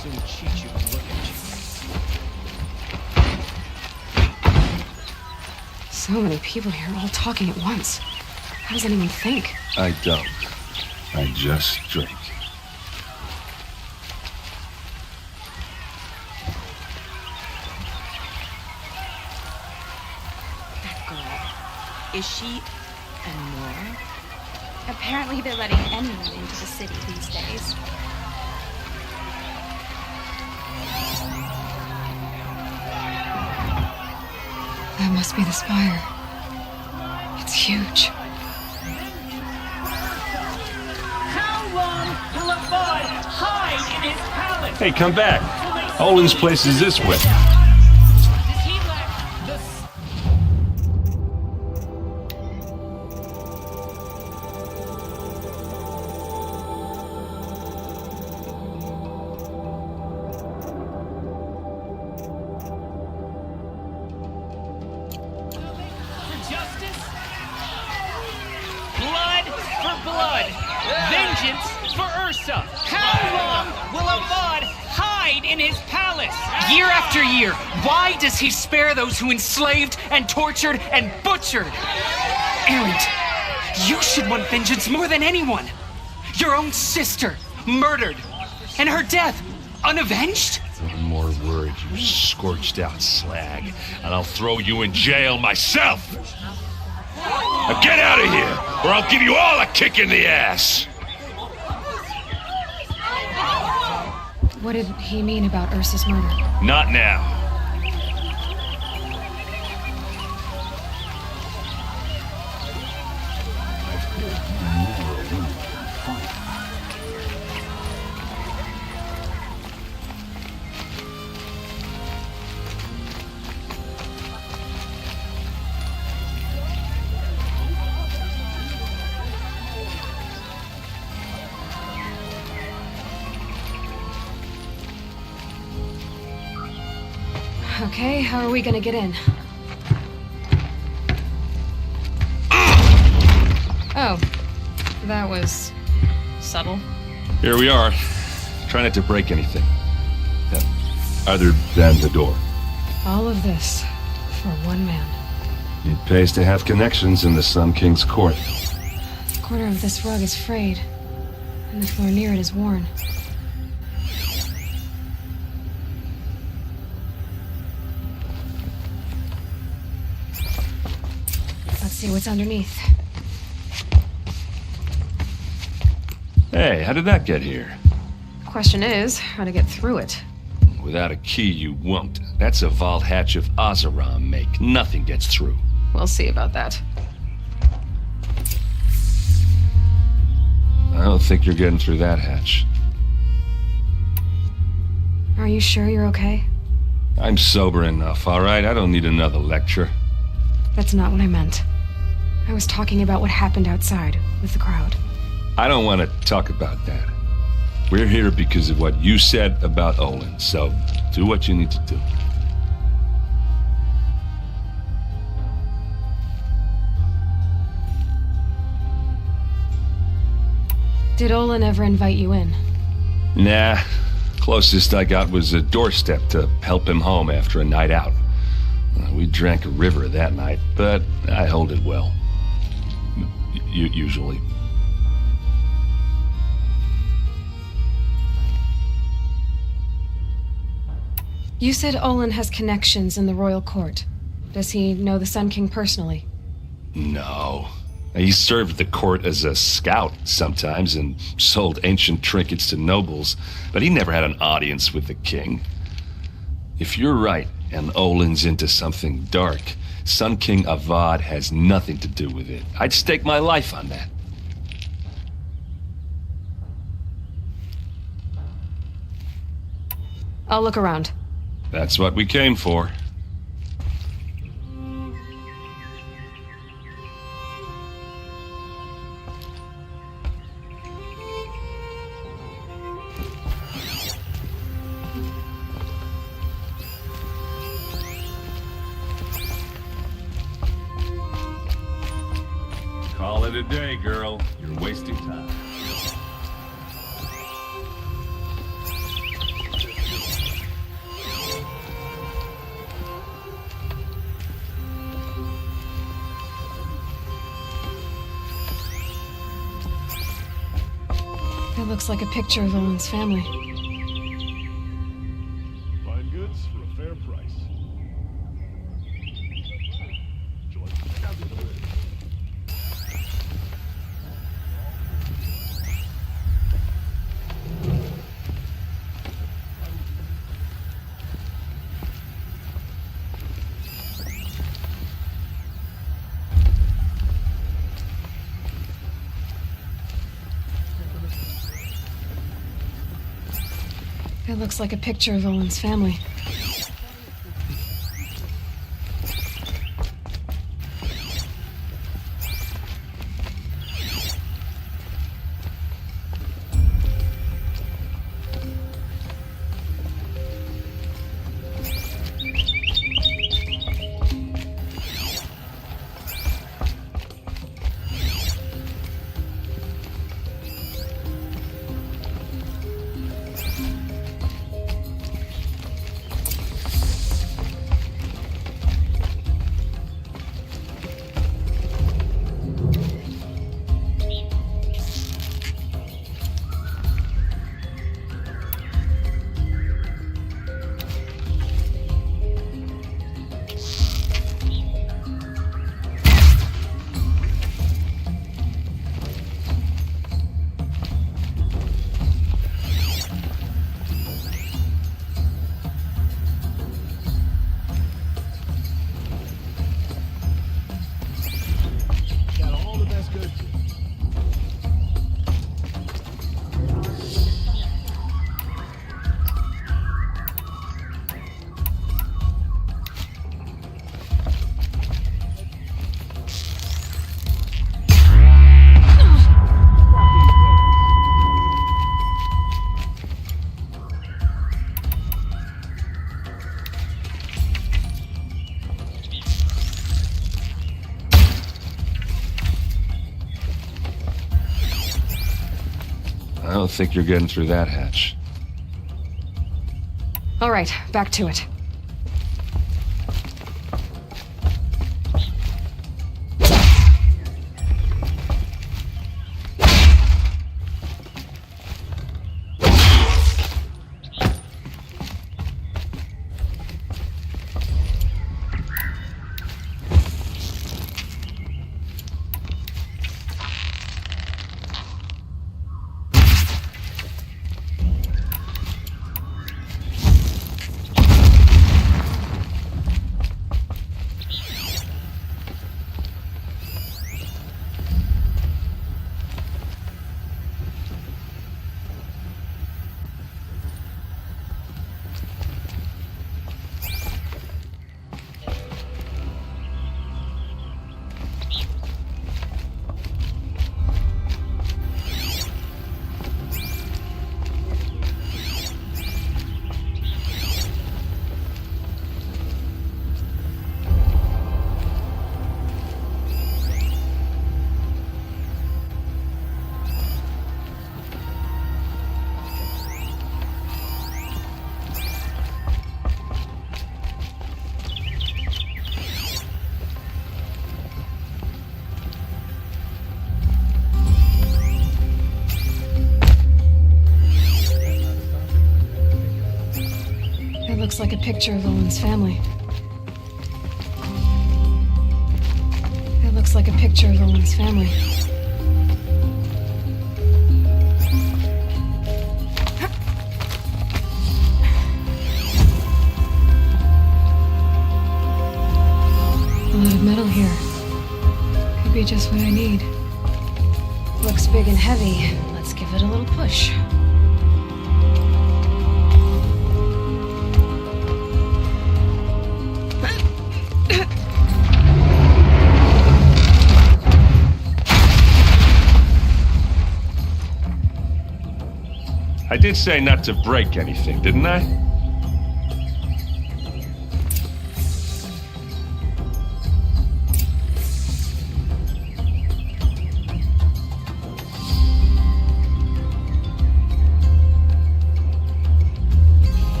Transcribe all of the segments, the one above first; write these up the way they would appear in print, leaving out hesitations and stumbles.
Soon Chi-Chi would look at you. So many people here, all talking at once. How does anyone think? I don't. I just drink. That girl. Is she a Nora? Apparently they're letting anyone into the city these days. That must be the spire. It's huge. How long will a boy hide in his palace? Hey, come back. Olin's place is this way. Does he lack the for justice? Blood for blood. Vengeance for Ursa. How long will Avad hide in his palace? Year after year, why does he spare those who enslaved and tortured and butchered? Erend, you should want vengeance more than anyone. Your own sister, murdered, and her death, unavenged? One more word, you scorched out slag, and I'll throw you in jail myself! Now get out of here, or I'll give you all a kick in the ass! What did he mean about Ursa's murder? Not now. Okay, how are we gonna get in? Oh, that was subtle. Here we are. Try not to break anything. Other than the door. All of this for one man. It pays to have connections in the Sun King's court. A corner of this rug is frayed, and the floor near it is worn. Let's see what's underneath. Hey, how did that get here? Question is, how to get through it. Without a key, you won't. That's a vault hatch of Oseram make. Nothing gets through. We'll see about that. I don't think you're getting through that hatch. Are you sure you're okay? I'm sober enough, all right? I don't need another lecture. That's not what I meant. I was talking about what happened outside with the crowd. I don't want to talk about that. We're here because of what you said about Olin, so do what you need to do. Did Olin ever invite you in? Nah. Closest I got was a doorstep to help him home after a night out. We drank a river that night, but I hold it well. Usually. You said Olin has connections in the royal court. Does he know the Sun King personally? No. He served the court as a scout sometimes and sold ancient trinkets to nobles, but he never had an audience with the king. If you're right, and Olin's into something dark, Sun King Avad has nothing to do with it. I'd stake my life on that. I'll look around. That's what we came for. Call it a day, girl. You're wasting time. It looks like a picture of Owen's family. Fine goods for a fair price. Would you like to check out the other end? It looks like a picture of Owen's family. Got all the best goods. I don't think you're getting through that hatch. All right, back to it. It looks like a picture of Owen's family. It looks like a picture of Owen's family. A lot of metal here. Could be just what I need. Looks big and heavy. Let's give it a little push. I did say not to break anything, didn't I?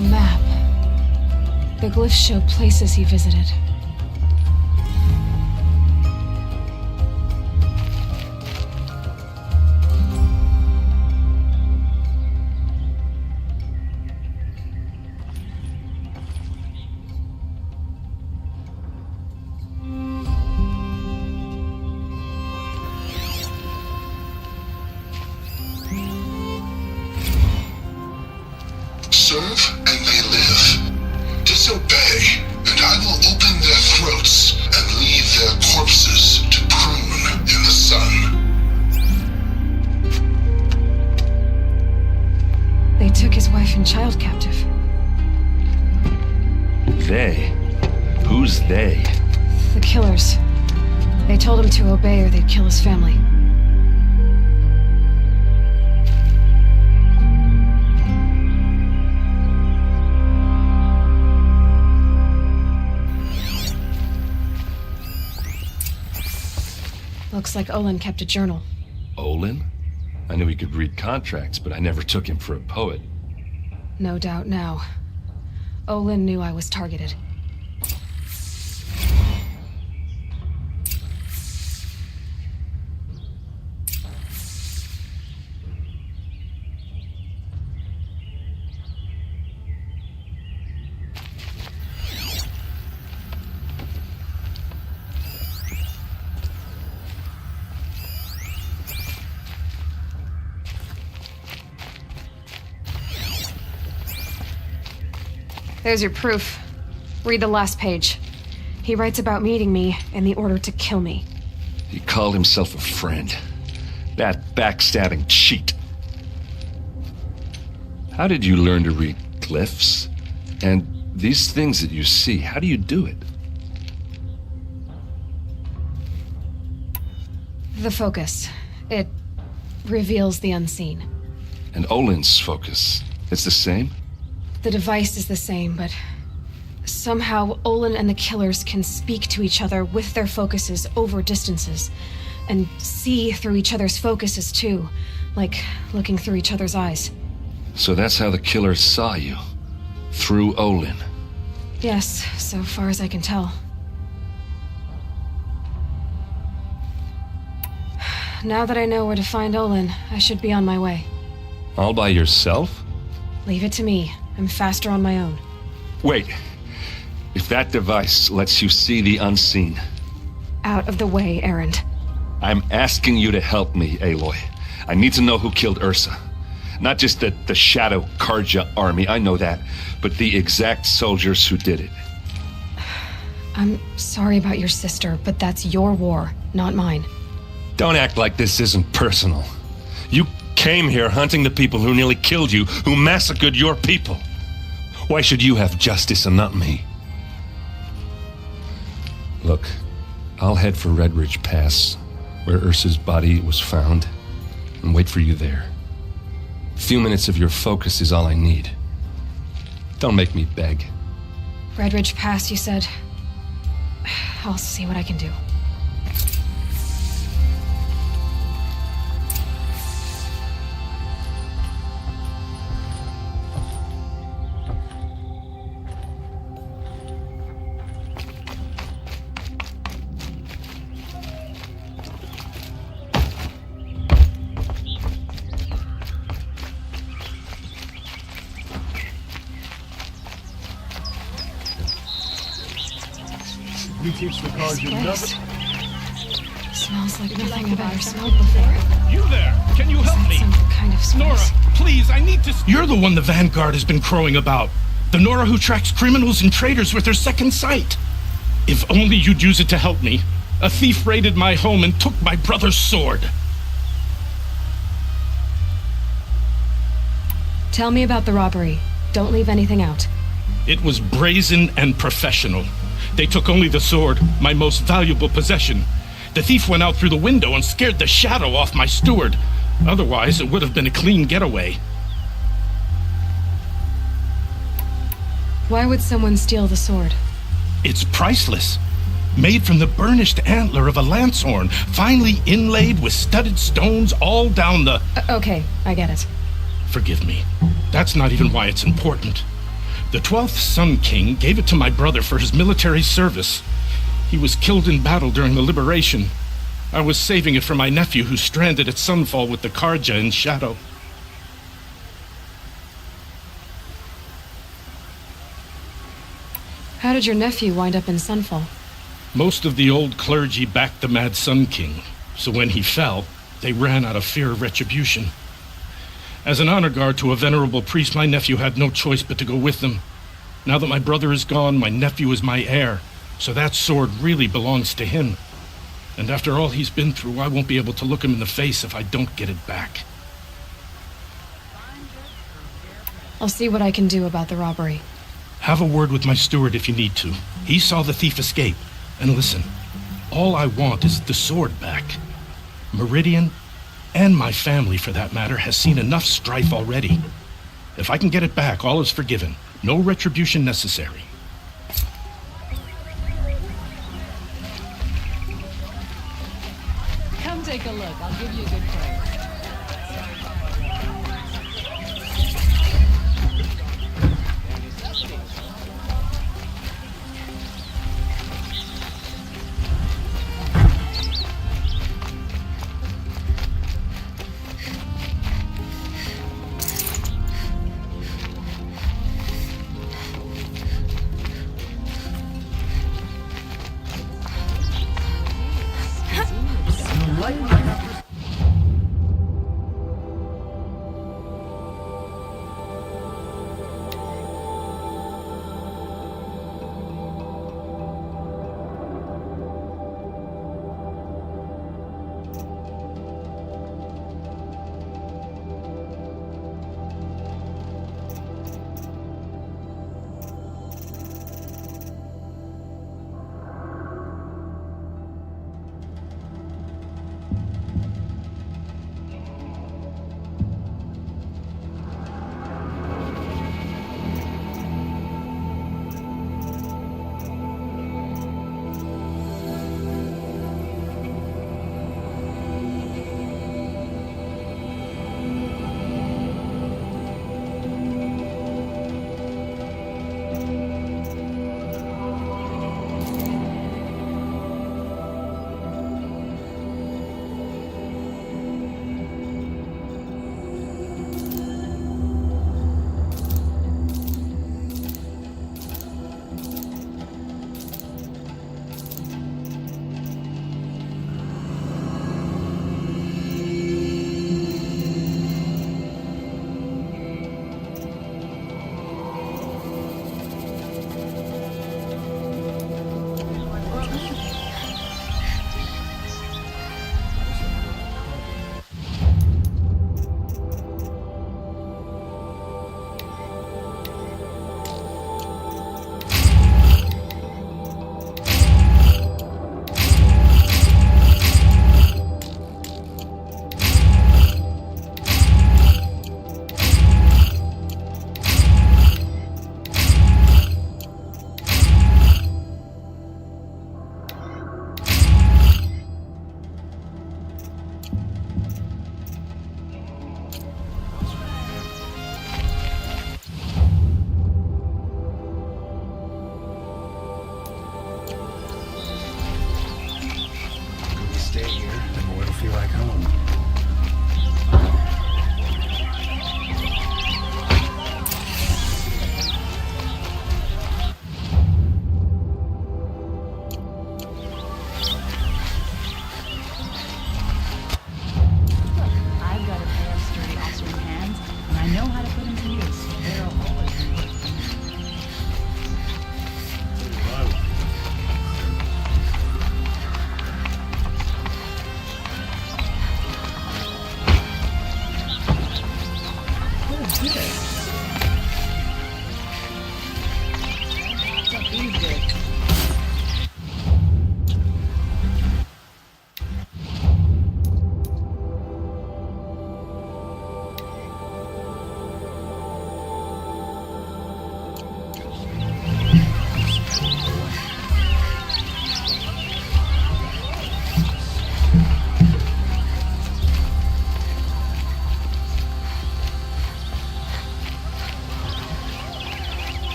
A map. The glyphs show places he visited. Serve and they live. Disobey, and I will open their throats and leave their corpses to prune in the sun. They took his wife and child captive. They? Who's they? The killers. They told him to obey or they'd kill his family. Looks like Olin kept a journal. Olin? I knew he could read contracts, but I never took him for a poet. No doubt now. Olin knew I was targeted. There's your proof. Read the last page. He writes about meeting me and the order to kill me. He called himself a friend. That backstabbing cheat. How did you learn to read glyphs? And these things that you see, how do you do it? The focus. It reveals the unseen. And Olin's focus, it's the same? The device is the same, but somehow Olin and the killers can speak to each other with their focuses over distances, and see through each other's focuses too, like looking through each other's eyes. So that's how the killers saw you? Through Olin? Yes, so far as I can tell. Now that I know where to find Olin, I should be on my way. All by yourself? Leave it to me. I'm faster on my own. Wait. If that device lets you see the unseen... Out of the way, Erend. I'm asking you to help me, Aloy. I need to know who killed Ursa. Not just the Shadow Karja army, I know that, but the exact soldiers who did it. I'm sorry about your sister, but that's your war, not mine. Don't act like this isn't personal. You came here hunting the people who nearly killed you, who massacred your people. Why should you have justice and not me? Look, I'll head for Red Ridge Pass, where Ursa's body was found, and wait for you there. A few minutes of your focus is all I need. Don't make me beg. Red Ridge Pass, you said? I'll see what I can do. We teach the cards you never... Smells like nothing I've ever smelled before. You there! Can you help me? Some kind of Nora, spice. please, I need to... You're the one the Vanguard has been crowing about. The Nora who tracks criminals and traitors with her second sight. If only you'd use it to help me. A thief raided my home and took my brother's sword. Tell me about the robbery. Don't leave anything out. It was brazen and professional. They took only the sword, my most valuable possession. The thief went out through the window and scared the shadow off my steward. Otherwise, it would have been a clean getaway. Why would someone steal the sword? It's priceless. Made from the burnished antler of a lancehorn, finely inlaid with studded stones all down the... Okay, I get it. Forgive me. That's not even why it's important. The 12th Sun King gave it to my brother for his military service. He was killed in battle during the liberation. I was saving it for my nephew who's stranded at Sunfall with the Karja in Shadow. How did your nephew wind up in Sunfall? Most of the old clergy backed the Mad Sun King, so when he fell, they ran out of fear of retribution. As an honor guard to a venerable priest, my nephew had no choice but to go with them. Now that my brother is gone, my nephew is my heir, so that sword really belongs to him. And after all he's been through, I won't be able to look him in the face if I don't get it back. I'll see what I can do about the robbery. Have a word with my steward if you need to. He saw the thief escape. And listen, all I want is the sword back. Meridian, and my family for that matter, has seen enough strife already. If I can get it back, all is forgiven. No retribution necessary. Come take a look. I'll give you a good price.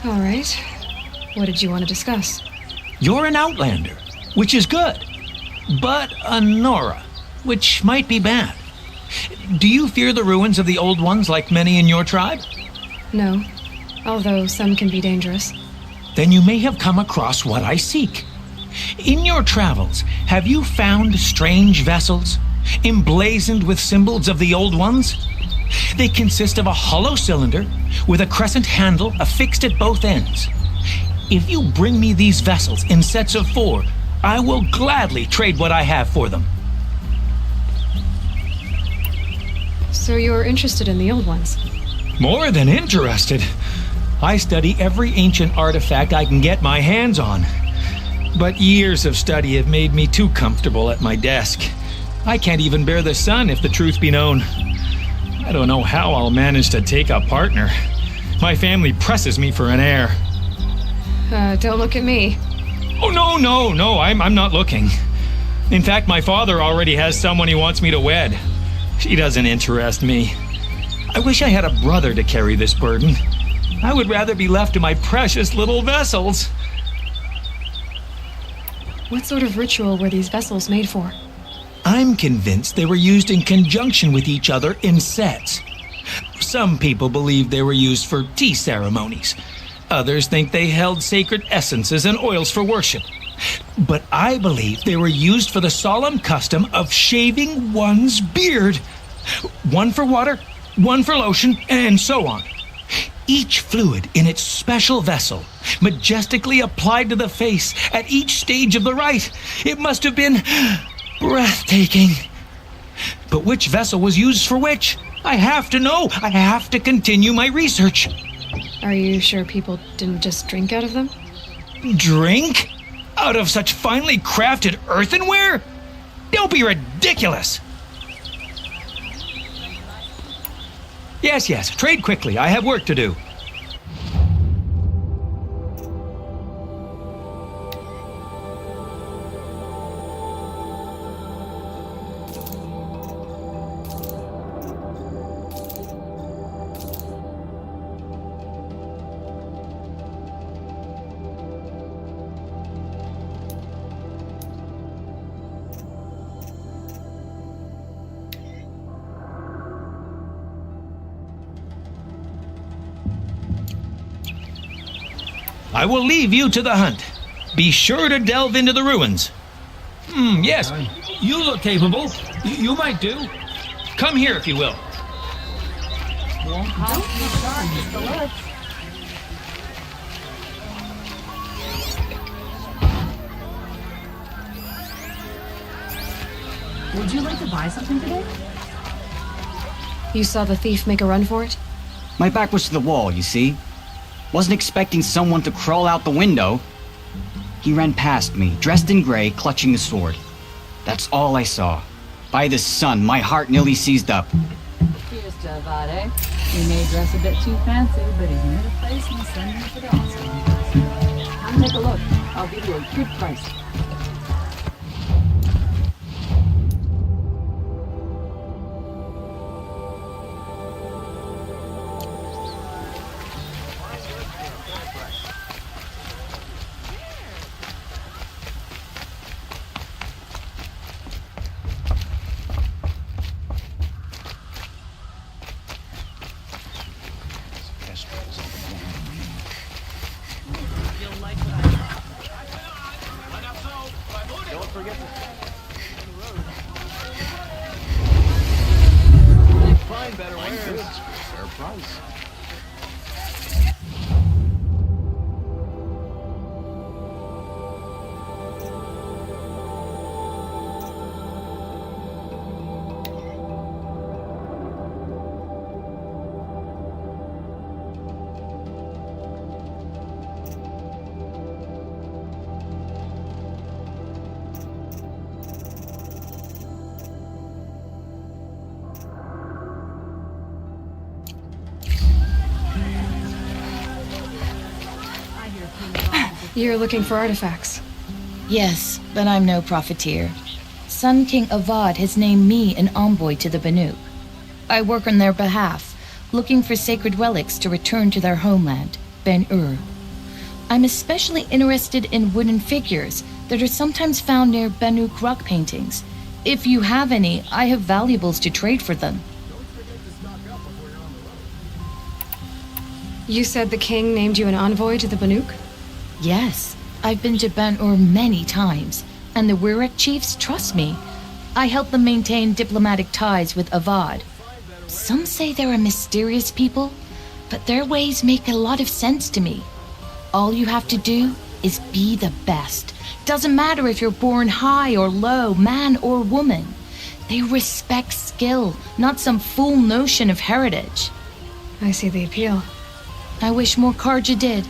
All right. What did you want to discuss? You're an outlander, which is good. But a Nora, which might be bad. Do you fear the ruins of the Old Ones like many in your tribe? No, although some can be dangerous. Then you may have come across what I seek. In your travels, have you found strange vessels, emblazoned with symbols of the Old Ones? They consist of a hollow cylinder with a crescent handle affixed at both ends. If you bring me these vessels in sets of 4, I will gladly trade what I have for them. So you're interested in the Old Ones? More than interested. I study every ancient artifact I can get my hands on. But years of study have made me too comfortable at my desk. I can't even bear the sun, if the truth be known. I don't know how I'll manage to take a partner. My family presses me for an heir. Don't look at me. Oh, no, I'm not looking. In fact, my father already has someone he wants me to wed. She doesn't interest me. I wish I had a brother to carry this burden. I would rather be left to my precious little vessels. What sort of ritual were these vessels made for? I'm convinced they were used in conjunction with each other in sets. Some people believe they were used for tea ceremonies. Others think they held sacred essences and oils for worship. But I believe they were used for the solemn custom of shaving one's beard. One for water, one for lotion, and so on. Each fluid in its special vessel, majestically applied to the face at each stage of the rite. It must have been breathtaking. But which vessel was used for which? I have to know. I have to continue my research. Are you sure people didn't just drink out of them? Drink? Out of such finely crafted earthenware? Don't be ridiculous. Yes, trade quickly. I have work to do. I will leave you to the hunt. Be sure to delve into the ruins. Yes, you look capable. You might do. Come here, if you will. Would you like to buy something today? You saw the thief make a run for it? My back was to the wall, you see. Wasn't expecting someone to crawl out the window. He ran past me, dressed in gray, clutching a sword. That's all I saw. By the sun, my heart nearly seized up. Here's to Avade. He may dress a bit too fancy, but he's near the place and sending for the awesome. Come take a look. I'll give you a good price. You're looking for artifacts. Yes, but I'm no profiteer. Sun King Avad has named me an envoy to the Banuk. I work on their behalf, looking for sacred relics to return to their homeland, Ben-Ur. I'm especially interested in wooden figures that are sometimes found near Banuk rock paintings. If you have any, I have valuables to trade for them. You said the king named you an envoy to the Banuk? Yes, I've been to Ban-Ur many times, and the Wirek chiefs trust me. I help them maintain diplomatic ties with Avad. Some say they're a mysterious people, but their ways make a lot of sense to me. All you have to do is be the best. Doesn't matter if you're born high or low, man or woman. They respect skill, not some fool notion of heritage. I see the appeal. I wish more Karja did.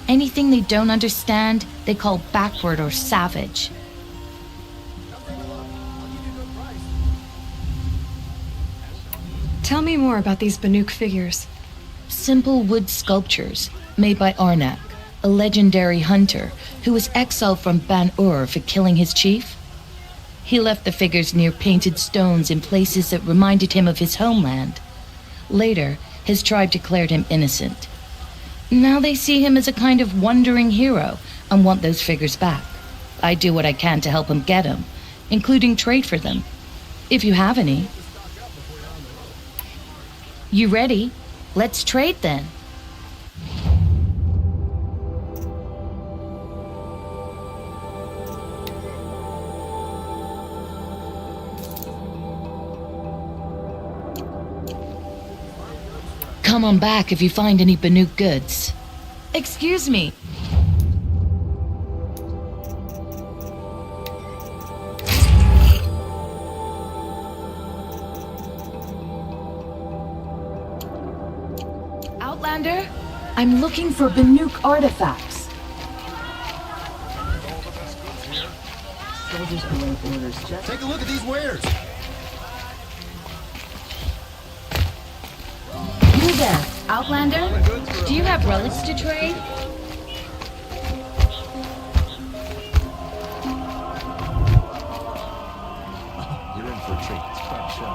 Anything they don't understand, they call backward or savage. Tell me more about these Banuk figures. Simple wood sculptures made by Arnak, a legendary hunter who was exiled from Ban-Ur for killing his chief. He left the figures near painted stones in places that reminded him of his homeland. Later, his tribe declared him innocent. Now they see him as a kind of wandering hero and want those figures back. I do what I can to help him get them, including trade for them, if you have any. You ready? Let's trade then. Come on back if you find any Banuk goods. Excuse me. Outlander, I'm looking for Banuk artifacts. Soldiers await orders. Just Take a look at these wares. You there, Outlander? Do you have relics to trade? You're in for a treat. It's quite a show.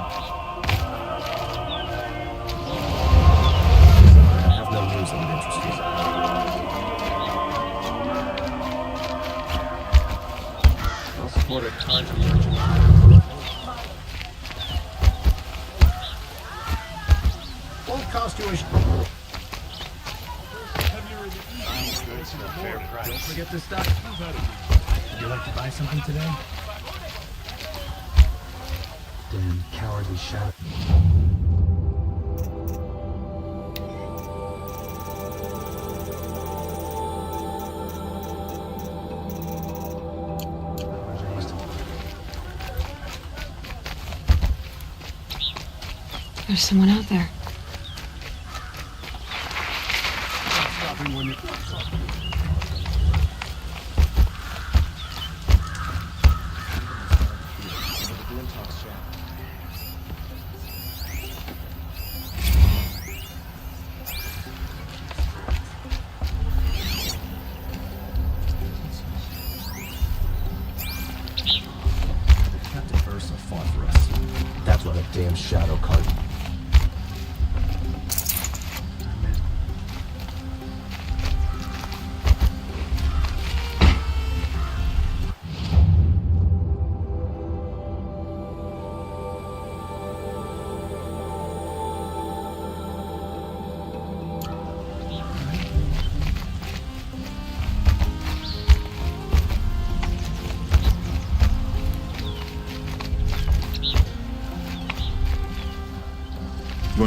I have no news that would interest you. I'll support a controversial. Old costume. Don't forget to stock. Would you like to buy something today? Damn cowardly shadow. There's someone out there. Captain Ursa fought for us. That's what a damn shadow card.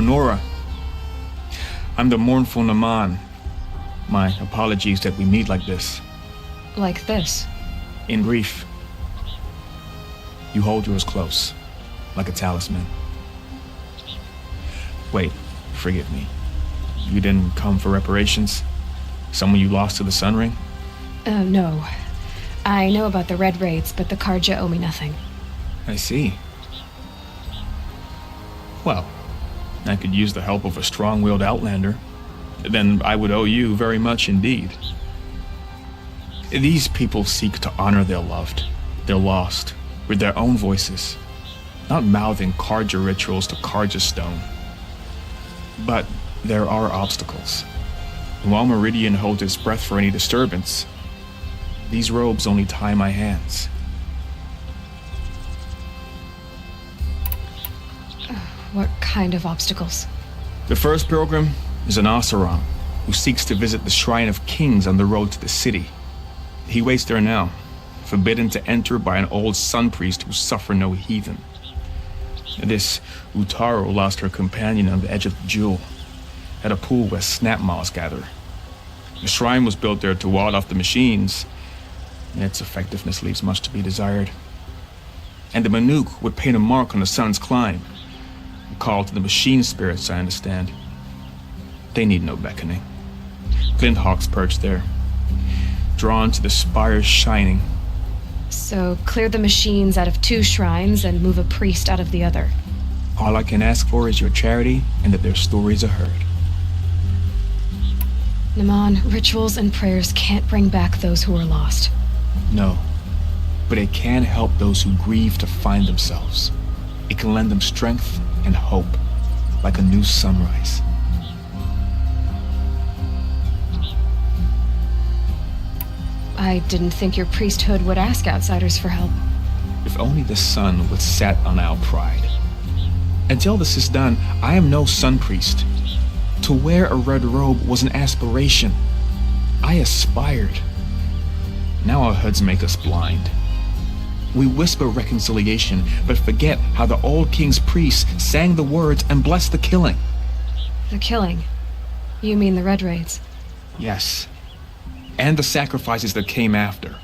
Nora, I'm the mournful Naman. My apologies that we meet like this. Like this? In grief. You hold yours close, like a talisman. Wait, forgive me. You didn't come for reparations? Someone you lost to the Sun Ring? No. I know about the Red Raids, but the Karja owe me nothing. I see. Well, I could use the help of a strong-willed outlander. Then I would owe you very much indeed. These people seek to honor their loved, their lost, with their own voices, not mouthing Karja rituals to Karja stone. But there are obstacles. While Meridian holds its breath for any disturbance, these robes only tie my hands. What kind of obstacles? The first pilgrim is an Oseram who seeks to visit the Shrine of Kings on the road to the city. He waits there now, forbidden to enter by an old sun priest who suffer no heathen. This Utaro lost her companion on the edge of the jewel, at a pool where snap moths gather. The shrine was built there to ward off the machines, and its effectiveness leaves much to be desired. And the Manuk would paint a mark on the sun's climb, a call to the machine spirits, I understand. They need no beckoning. Glinthawks perch there, drawn to the spire's shining. So clear the machines out of 2 shrines and move a priest out of the other. All I can ask for is your charity and that their stories are heard. Naman, rituals and prayers can't bring back those who are lost. No, but it can help those who grieve to find themselves. It can lend them strength and hope, like a new sunrise. I didn't think your priesthood would ask outsiders for help. If only the sun would set on our pride. Until this is done, I am no sun priest. To wear a red robe was an aspiration. I aspired. Now our hoods make us blind. We whisper reconciliation, but forget how the old king's priests sang the words and blessed the killing. The killing? You mean the Red Raids? Yes. And the sacrifices that came after.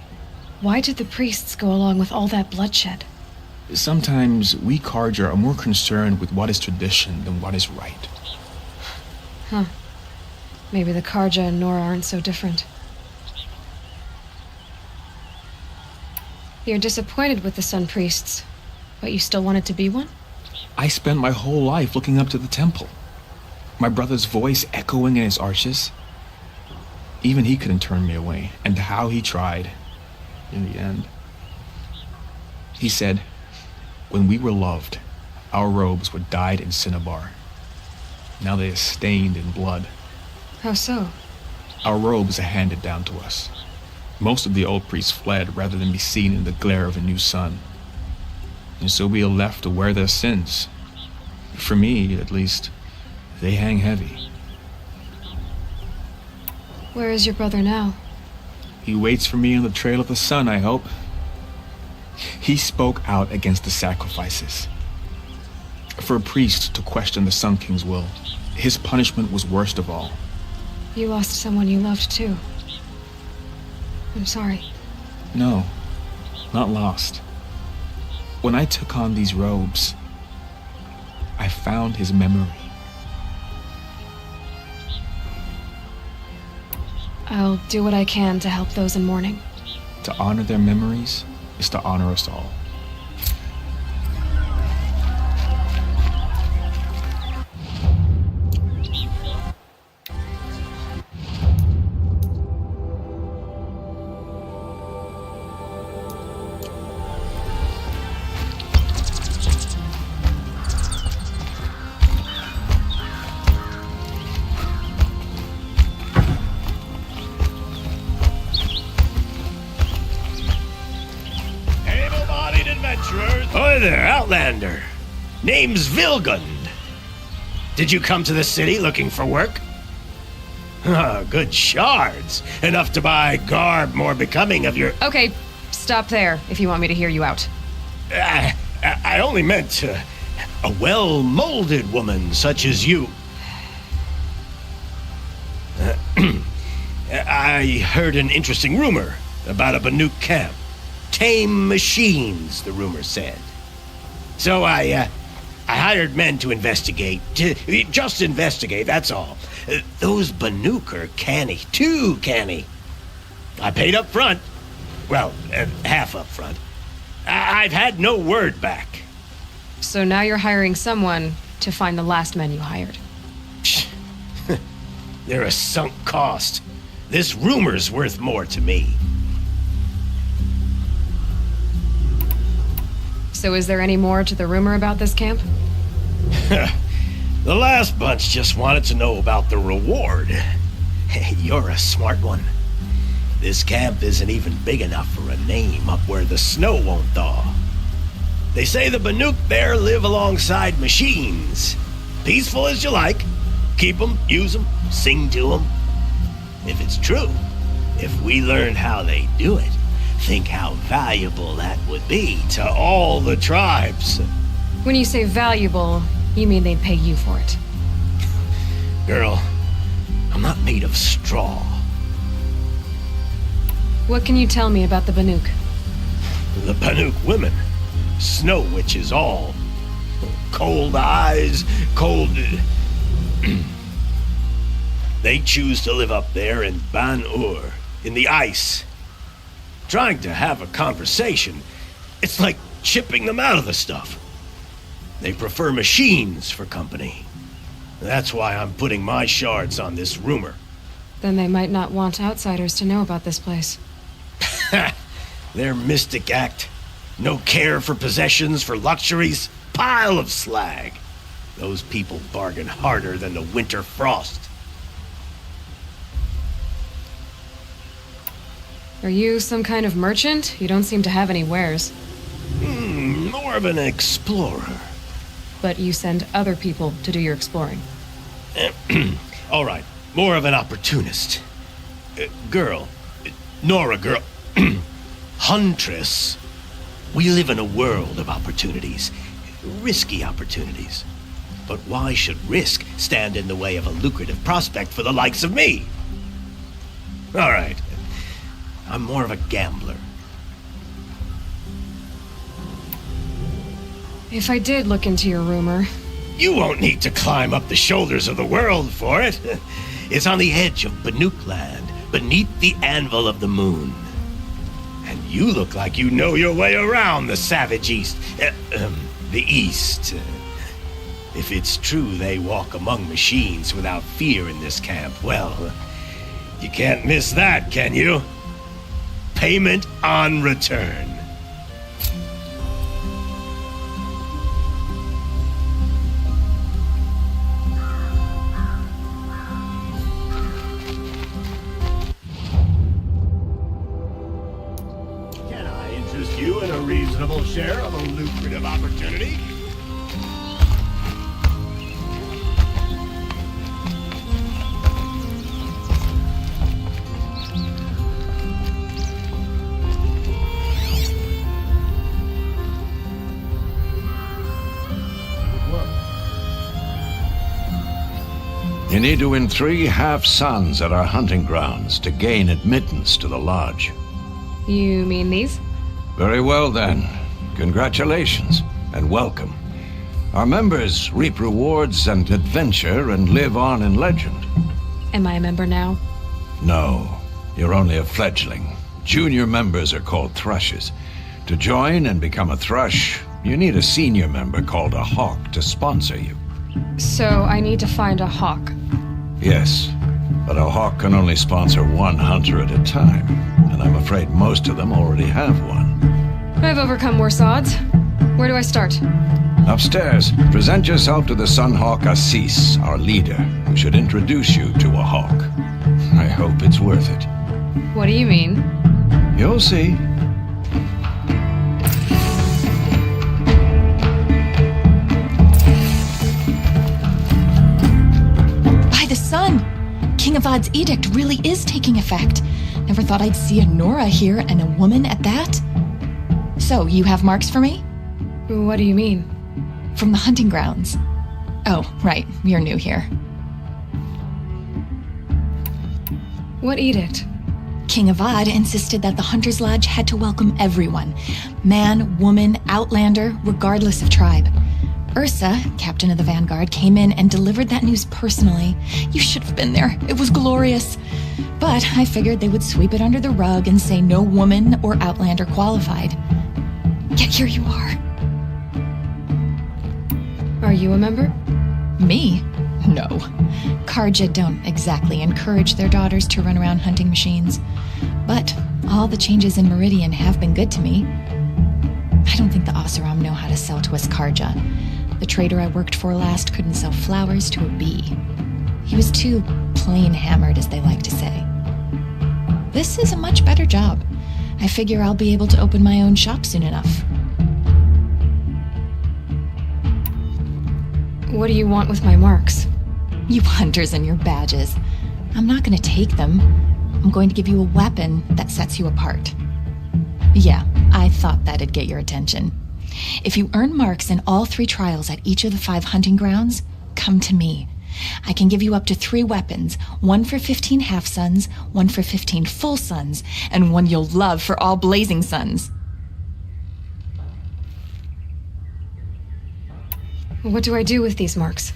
Why did the priests go along with all that bloodshed? Sometimes we Karja are more concerned with what is tradition than what is right. Huh. Maybe the Karja and Nora aren't so different. You're disappointed with the Sun Priests, but you still wanted to be one? I spent my whole life looking up to the temple. My brother's voice echoing in his arches. Even he couldn't turn me away, and how he tried, in the end. He said, when we were loved, our robes were dyed in cinnabar. Now they are stained in blood. How so? Our robes are handed down to us. Most of the old priests fled rather than be seen in the glare of a new sun. And so we are left to wear their sins. For me, at least, they hang heavy. Where is your brother now? He waits for me on the trail of the sun, I hope. He spoke out against the sacrifices. For a priest to question the Sun King's will, his punishment was worst of all. You lost someone you loved too. I'm sorry. No, not lost. When I took on these robes, I found his memory. I'll do what I can to help those in mourning. To honor their memories is to honor us all. Hi there, Outlander. Name's Vilgund. Did you come to the city looking for work? Ah, good shards. Enough to buy garb more becoming of your... Okay, stop there if you want me to hear you out. I only meant a well-molded woman such as you. I heard an interesting rumor about a Banuk camp. Tame machines, the rumor said. So I hired men to investigate. Just investigate, that's all. Those Banuk are canny, too canny. I paid up front. Well, half up front. I've had no word back. So now you're hiring someone to find the last men you hired. They're a sunk cost. This rumor's worth more to me. So is there any more to the rumor about this camp? The last bunch just wanted to know about the reward. Hey, you're a smart one. This camp isn't even big enough for a name up where the snow won't thaw. They say the Banuk there live alongside machines. Peaceful as you like. Keep them, use them, sing to them. If it's true, if we learned how they do it, think how valuable that would be to all the tribes. When you say valuable, you mean they'd pay you for it. Girl, I'm not made of straw. What can you tell me about the Banuk? The Banuk women. Snow witches all. Cold eyes, cold... They choose to live up there in Ban-Ur, in the ice. Trying to have a conversation, it's like chipping them out of the stuff. They prefer machines for company. That's why I'm putting my shards on this rumor. Then they might not want outsiders to know about this place. Their mystic act. No care for possessions, for luxuries. Pile of slag. Those people bargain harder than the winter frost. Are you some kind of merchant? You don't seem to have any wares. More of an explorer. But you send other people to do your exploring. All right, more of an opportunist. Girl. Nora girl. Huntress. We live in a world of opportunities. Risky opportunities. But why should risk stand in the way of a lucrative prospect for the likes of me? All right. I'm more of a gambler. If I did look into your rumor... You won't need to climb up the shoulders of the world for it. It's on the edge of Banuk land, beneath the anvil of the moon. And you look like you know your way around the savage east. The east. If it's true they walk among machines without fear in this camp, well, you can't miss that, can you? Payment on return. Can I interest you in a reasonable share of a lucrative opportunity? You need to win 3 half-suns at our hunting grounds to gain admittance to the lodge. You mean these? Very well then. Congratulations and welcome. Our members reap rewards and adventure and live on in legend. Am I a member now? No, you're only a fledgling. Junior members are called thrushes. To join and become a thrush, you need a senior member called a hawk to sponsor you. So I need to find a hawk. Yes, but a hawk can only sponsor 1 hunter at a time, and I'm afraid most of them already have one. I've overcome worse odds. Where do I start? Upstairs, present yourself to the Sunhawk Assis, our leader, who should introduce you to a hawk. I hope it's worth it. What do you mean? You'll see. The sun! King Avad's edict really is taking effect. Never thought I'd see a Nora here, and a woman at that. So, you have marks for me? What do you mean? From the hunting grounds. Oh, right, you're new here. What edict? King Avad insisted that the Hunter's Lodge had to welcome everyone. Man, woman, outlander, regardless of tribe. Ursa, captain of the Vanguard, came in and delivered that news personally. You should have been there. It was glorious. But I figured they would sweep it under the rug and say no woman or outlander qualified. Yet here you are. Are you a member? Me? No. Karja don't exactly encourage their daughters to run around hunting machines. But all the changes in Meridian have been good to me. I don't think the Oseram know how to sell to us Karja. The trader I worked for last couldn't sell flowers to a bee. He was too plain hammered, as they like to say. This is a much better job. I figure I'll be able to open my own shop soon enough. What do you want with my marks? You hunters and your badges. I'm not going to take them. I'm going to give you a weapon that sets you apart. Yeah, I thought that'd get your attention. If you earn marks in all 3 trials at each of the 5 hunting grounds, come to me. I can give you up to 3 weapons, 1 for 15 half-suns, 1 for 15 full suns, and 1 you'll love for all blazing suns. What do I do with these marks?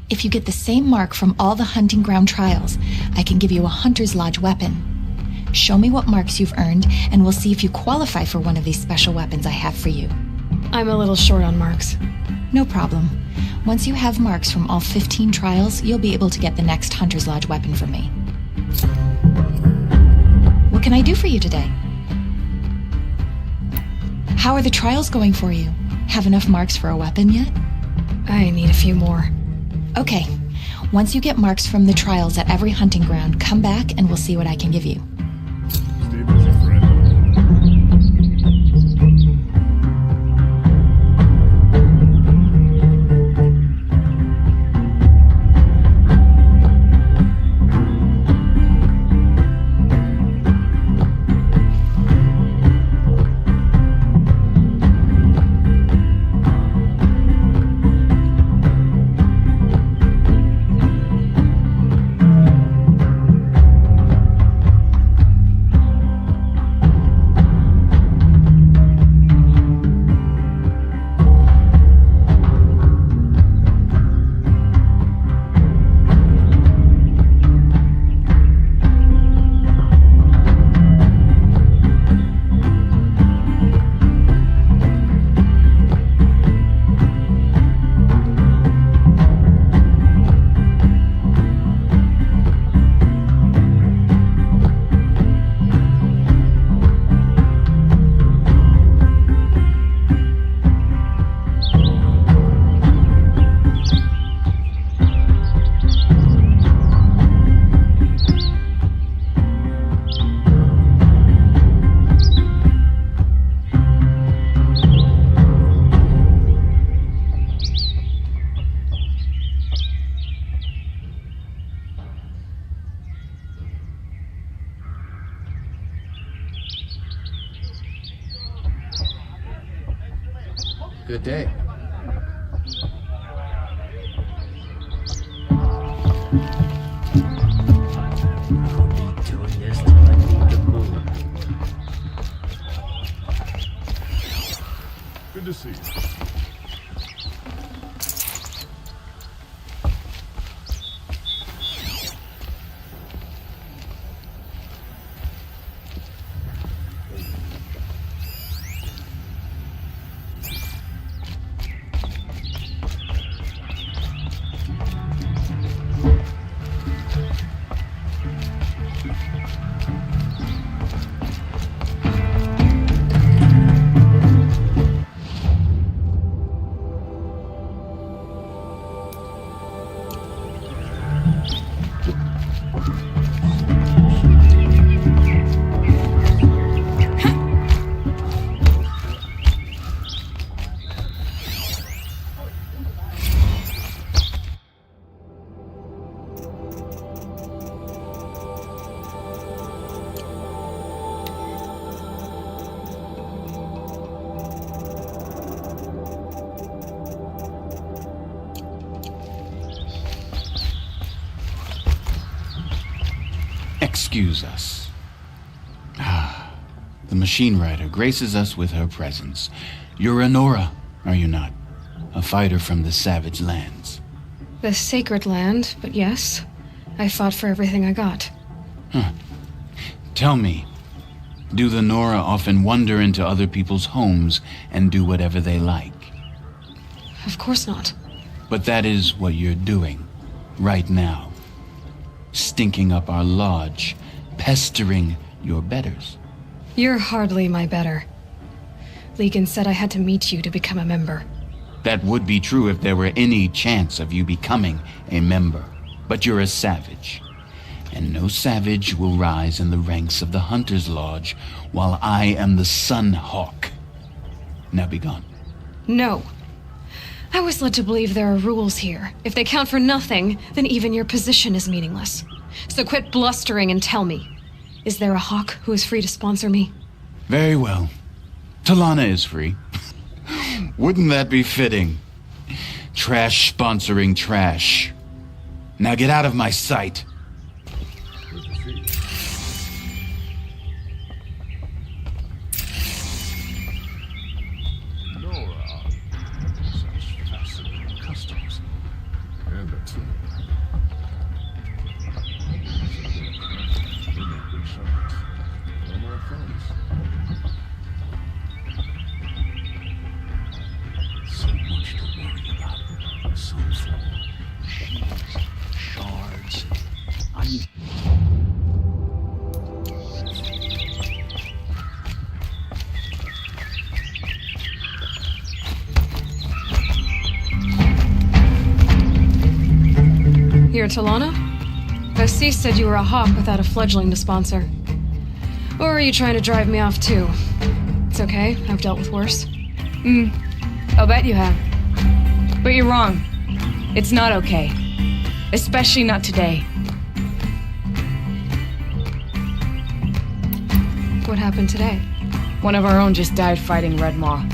If you get the same mark from all the hunting ground trials, I can give you a Hunter's Lodge weapon. Show me what marks you've earned, and we'll see if you qualify for one of these special weapons I have for you. I'm a little short on marks. No problem. Once you have marks from all 15 trials, you'll be able to get the next Hunter's Lodge weapon from me. What can I do for you today? How are the trials going for you? Have enough marks for a weapon yet? I need a few more. Okay. Once you get marks from the trials at every hunting ground, come back and we'll see what I can give you. Good day. I'll be doing this till I need the moon. Good to see you. Excuse us. The machine rider graces us with her presence. You're a Nora, are you not? A fighter from the savage lands. The sacred land, but yes. I fought for everything I got. Tell me, do the Nora often wander into other people's homes and do whatever they like? Of course not. But that is what you're doing, right now. Stinking up our lodge, pestering your betters. You're hardly my better. Legan said I had to meet you to become a member. That would be true if there were any chance of you becoming a member. But you're a savage. And no savage will rise in the ranks of the Hunter's Lodge while I am the Sun Hawk. Now be gone. No. I was led to believe there are rules here. If they count for nothing, then even your position is meaningless. So quit blustering and tell me. Is there a hawk who is free to sponsor me? Very well. Talana is free. Wouldn't that be fitting? Trash sponsoring trash. Now get out of my sight. Here, Talana? Vassis said you were a hawk without a fledgling to sponsor. Or are you trying to drive me off too? It's okay, I've dealt with worse. I'll bet you have. But you're wrong. It's not okay. Especially not today. What happened today? One of our own just died fighting Red Maw.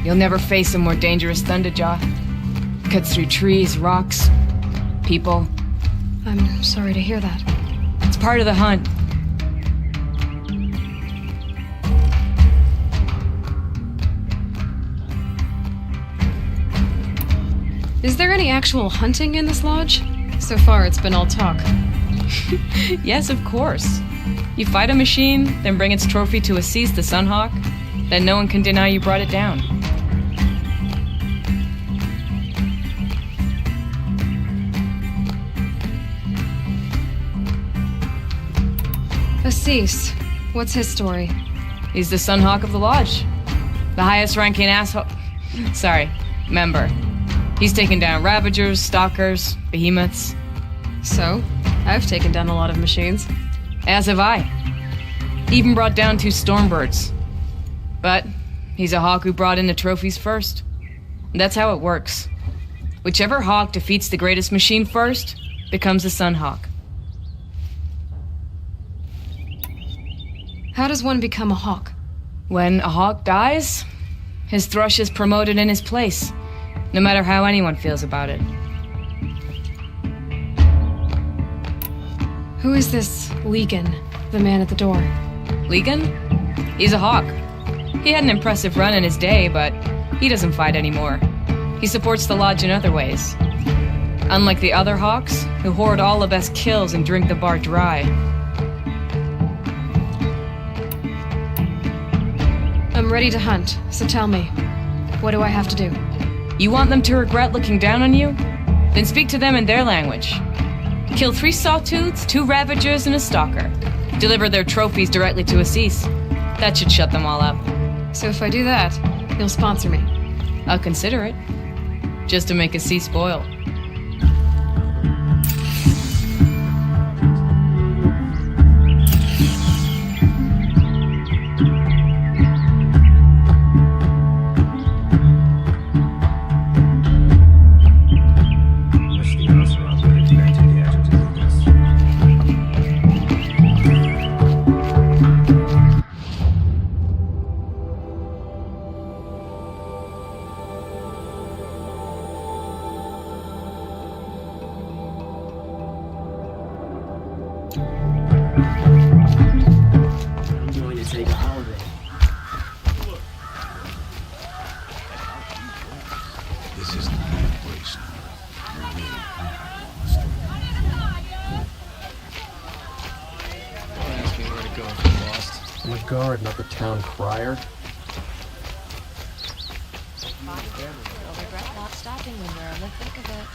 You'll never face a more dangerous Thunderjaw. Cuts through trees, rocks, people. I'm sorry to hear that. It's part of the hunt. Is there any actual hunting in this lodge? So far, it's been all talk. Yes, of course. You fight a machine, then bring its trophy to Assis the Sunhawk, then no one can deny you brought it down. Assis, what's his story? He's the Sunhawk of the Lodge. The highest ranking asshole... Sorry, member. He's taken down Ravagers, Stalkers, Behemoths. So, I've taken down a lot of machines. As have I. Even brought down 2 Stormbirds. But he's a hawk who brought in the trophies first. That's how it works. Whichever hawk defeats the greatest machine first becomes a Sunhawk. How does one become a hawk? When a hawk dies, his thrush is promoted in his place, no matter how anyone feels about it. Who is this Legan, the man at the door? Legan? He's a hawk. He had an impressive run in his day, but he doesn't fight anymore. He supports the lodge in other ways. Unlike the other hawks, who hoard all the best kills and drink the bar dry. I'm ready to hunt, so tell me, what do I have to do? You want them to regret looking down on you? Then speak to them in their language. Kill 3 Sawtooths, 2 Ravagers, and a Stalker. Deliver their trophies directly to Assis. That should shut them all up. So if I do that, you'll sponsor me? I'll consider it. Just to make Assis spoil. Not the town crier. You'll regret not stopping when you're in the thick of it.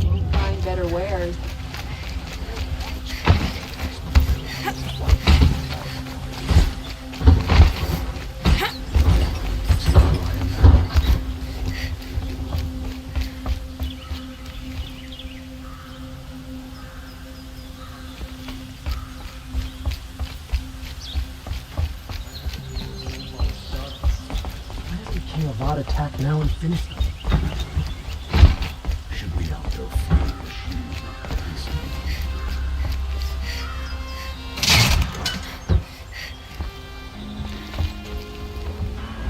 Can't find better wares. King Avad attack now and finish them? Should we outdo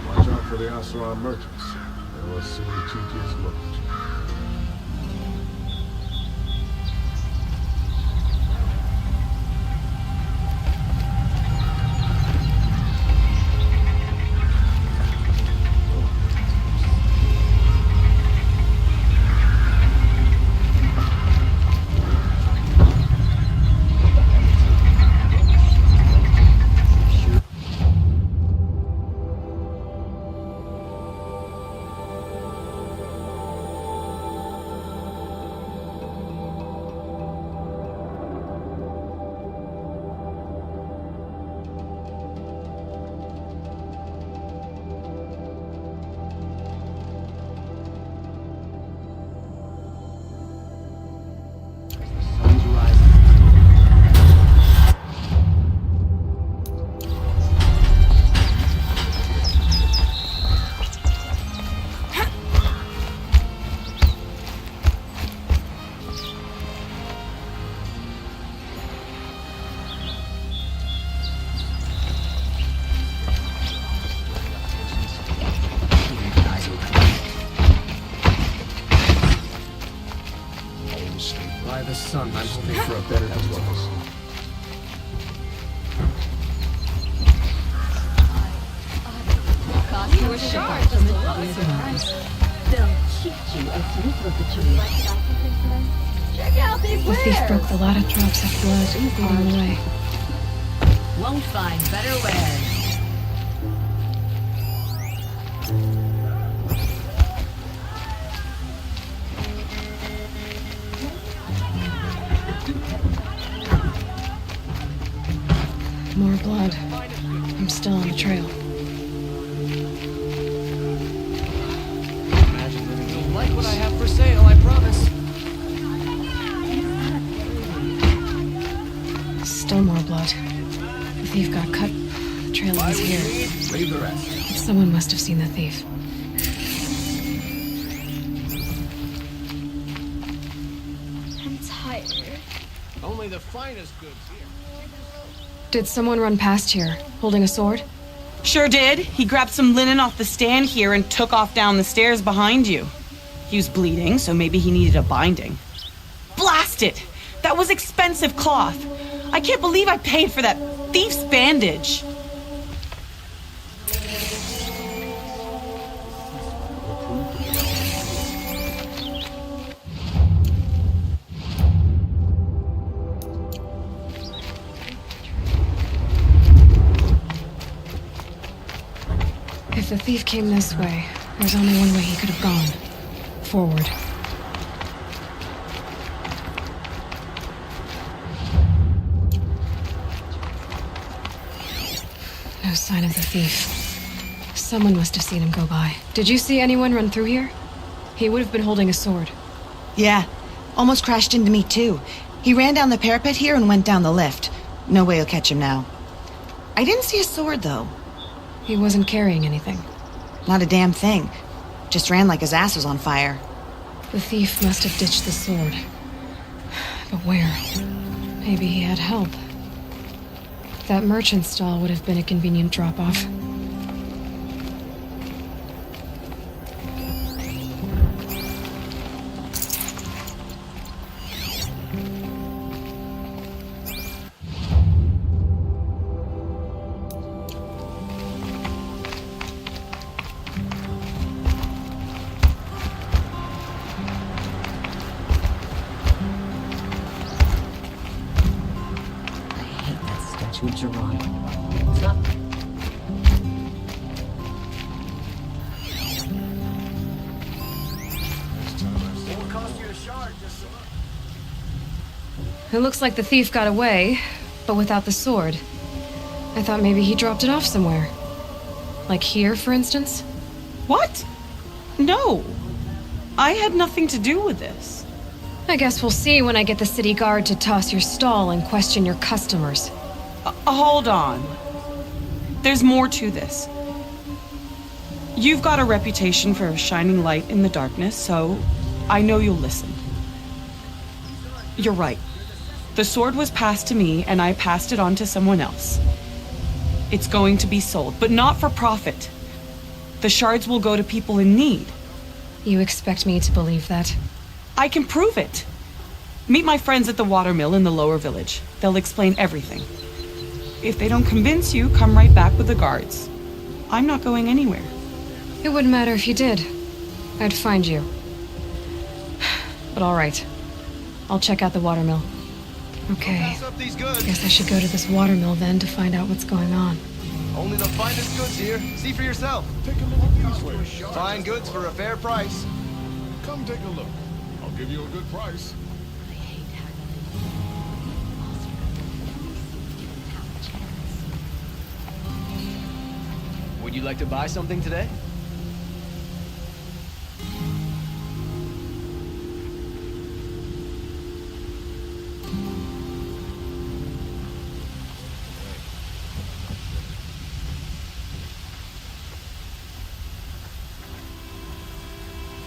Watch out for the Asaran merchants. They will see cheeky as looked. By the sun, I'm hoping for a better divorce. You were sharp from the looks. They'll cheat you if you look at you. Check out these The thief broke the ladder, drops of blood leading the way. Won't find better wares. More blood. I'm still on the trail. You'll like what I have for sale, I promise. Still more blood. The thief got cut. The trail ends here. Leave the rest. Someone must have seen the thief. I'm tired. Only the finest goods here. Did someone run past here, holding a sword? Sure did. He grabbed some linen off the stand here and took off down the stairs behind you. He was bleeding, so maybe he needed a binding. Blast it! That was expensive cloth. I can't believe I paid for that thief's bandage. If the thief came this way, there's only one way he could have gone. Forward. No sign of the thief. Someone must have seen him go by. Did you see anyone run through here? He would have been holding a sword. Yeah, almost crashed into me too. He ran down the parapet here and went down the lift. No way you'll catch him now. I didn't see a sword though. He wasn't carrying anything. Not a damn thing. Just ran like his ass was on fire. The thief must have ditched the sword. But where? Maybe he had help. That merchant stall would have been a convenient drop-off. It's not. It looks like the thief got away, but without the sword. I thought maybe he dropped it off somewhere. Like here, for instance? What? No. I had nothing to do with this. I guess we'll see when I get the city guard to toss your stall and question your customers. Hold on. There's more to this. You've got a reputation for shining light in the darkness, so I know you'll listen. You're right. The sword was passed to me, and I passed it on to someone else. It's going to be sold, but not for profit. The shards will go to people in need. You expect me to believe that? I can prove it. Meet my friends at the watermill in the lower village. They'll explain everything. If they don't convince you, come right back with the guards. I'm not going anywhere. It wouldn't matter if you did. I'd find you. But all right. I'll check out the watermill. Okay. Guess I should go to this watermill then to find out what's going on. Only the finest goods here. See for yourself. Take a look these ways. Fine goods for a fair price. Come take a look. I'll give you a good price. Would you like to buy something today?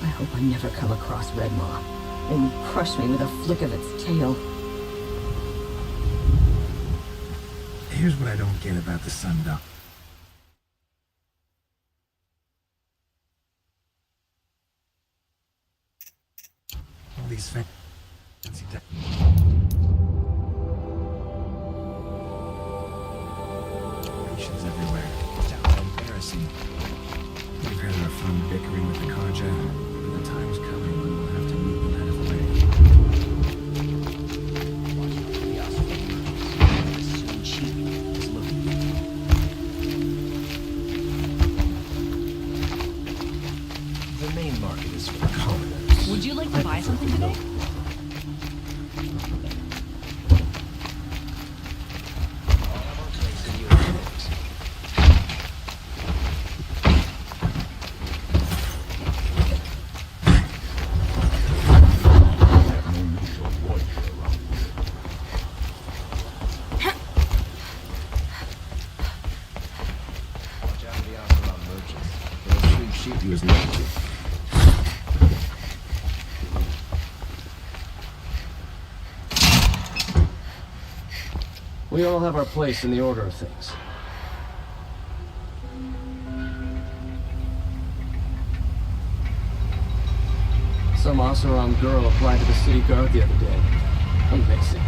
I hope I never come across Redmaw. It will crush me with a flick of its tail. Here's what I don't get about the Sundown. All these fancy decorations everywhere. It's downright embarrassing. We've had our fun bickering with the Karja, but the time's coming when we'll have to meet the light of The main market is for commoners. Would you like to buy something today? We all have our place in the order of things. Some Oseram girl applied to the city guard the other day. Amazing.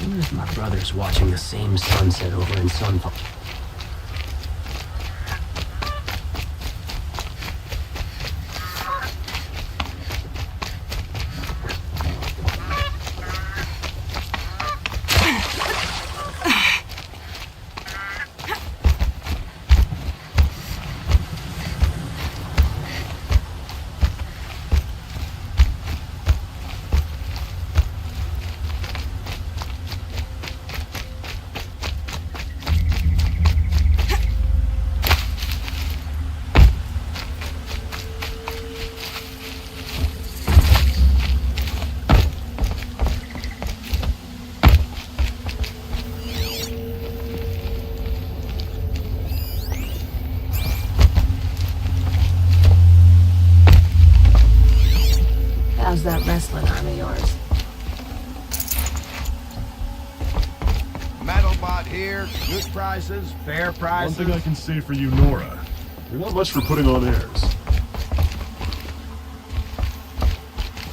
Where's my brothers watching the same sunset over in Sunfall? How's that wrestling arm of yours? Metalbot here, good prices, fair prices. One thing I can say for you, Nora. You're not much for putting on airs.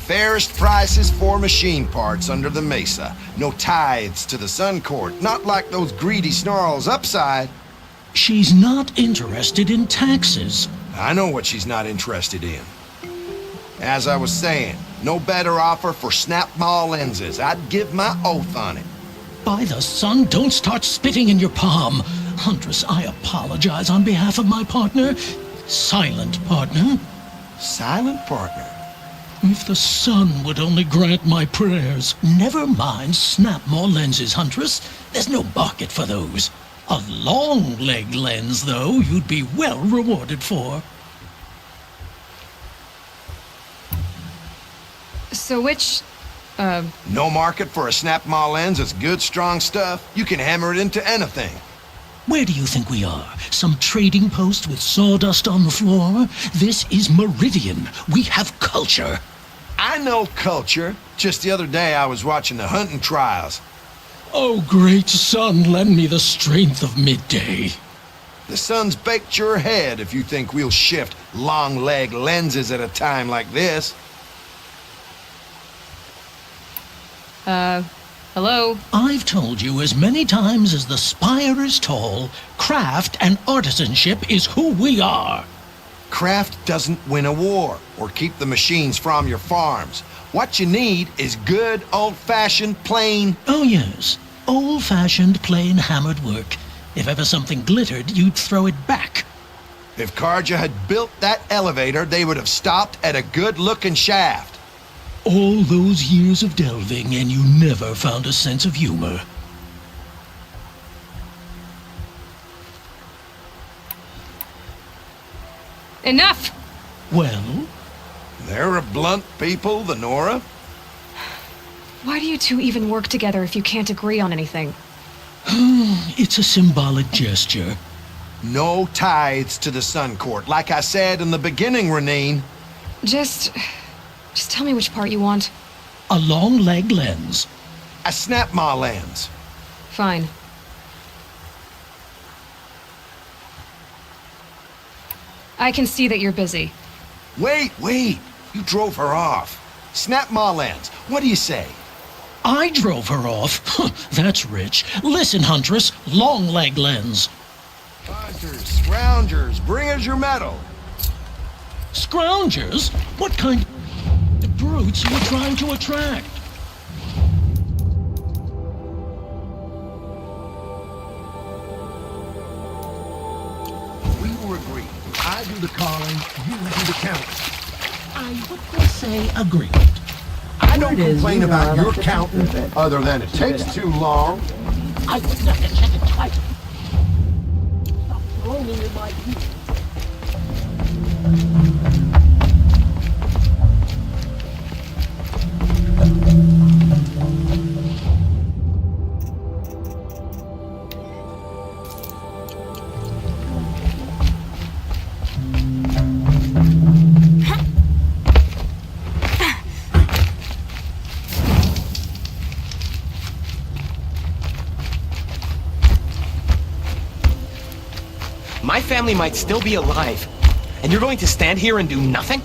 Fairest prices for machine parts under the mesa. No tithes to the Sun Court, not like those greedy snarls upside. She's not interested in taxes. I know what she's not interested in. As I was saying, no better offer for snap-ball lenses. I'd give my oath on it. By the sun, don't start spitting in your palm. Huntress, I apologize on behalf of my partner. Silent partner. Silent partner? If the sun would only grant my prayers. Never mind snap more lenses, Huntress. There's no market for those. A long leg lens, though, you'd be well rewarded for. So which, No market for a snap-ma lens that's good, strong stuff. You can hammer it into anything. Where do you think we are? Some trading post with sawdust on the floor? This is Meridian. We have culture. I know culture. Just the other day I was watching the hunting trials. Oh, great sun, lend me the strength of midday. The sun's baked your head if you think we'll shift long leg lenses at a time like this. Hello? I've told you as many times as the spire is tall, craft and artisanship is who we are. Craft doesn't win a war or keep the machines from your farms. What you need is good, old-fashioned, plain... Oh, yes. Old-fashioned, plain hammered work. If ever something glittered, you'd throw it back. If Karja had built that elevator, they would have stopped at a good-looking shaft. All those years of delving, and you never found a sense of humor. Enough! Well? They're a blunt people, the Nora. Why do you two even work together if you can't agree on anything? It's a symbolic gesture. No tithes to the Sun Court. Like I said in the beginning, Renine. Just tell me which part you want. A long leg lens. A snap-ma lens. Fine. I can see that you're busy. Wait. You drove her off. Snap-ma lens. What do you say? I drove her off? That's rich. Listen, Huntress. Long leg lens. Hunters, scroungers, bring us your metal. Scroungers? What kind of brutes are you trying to attract? We were agreed. I do the calling, you do the counting. I would say agreed. I don't complain about your counting, other than it takes too long. I would not have checked it twice. Stop rolling in my heat. My family might still be alive, and you're going to stand here and do nothing?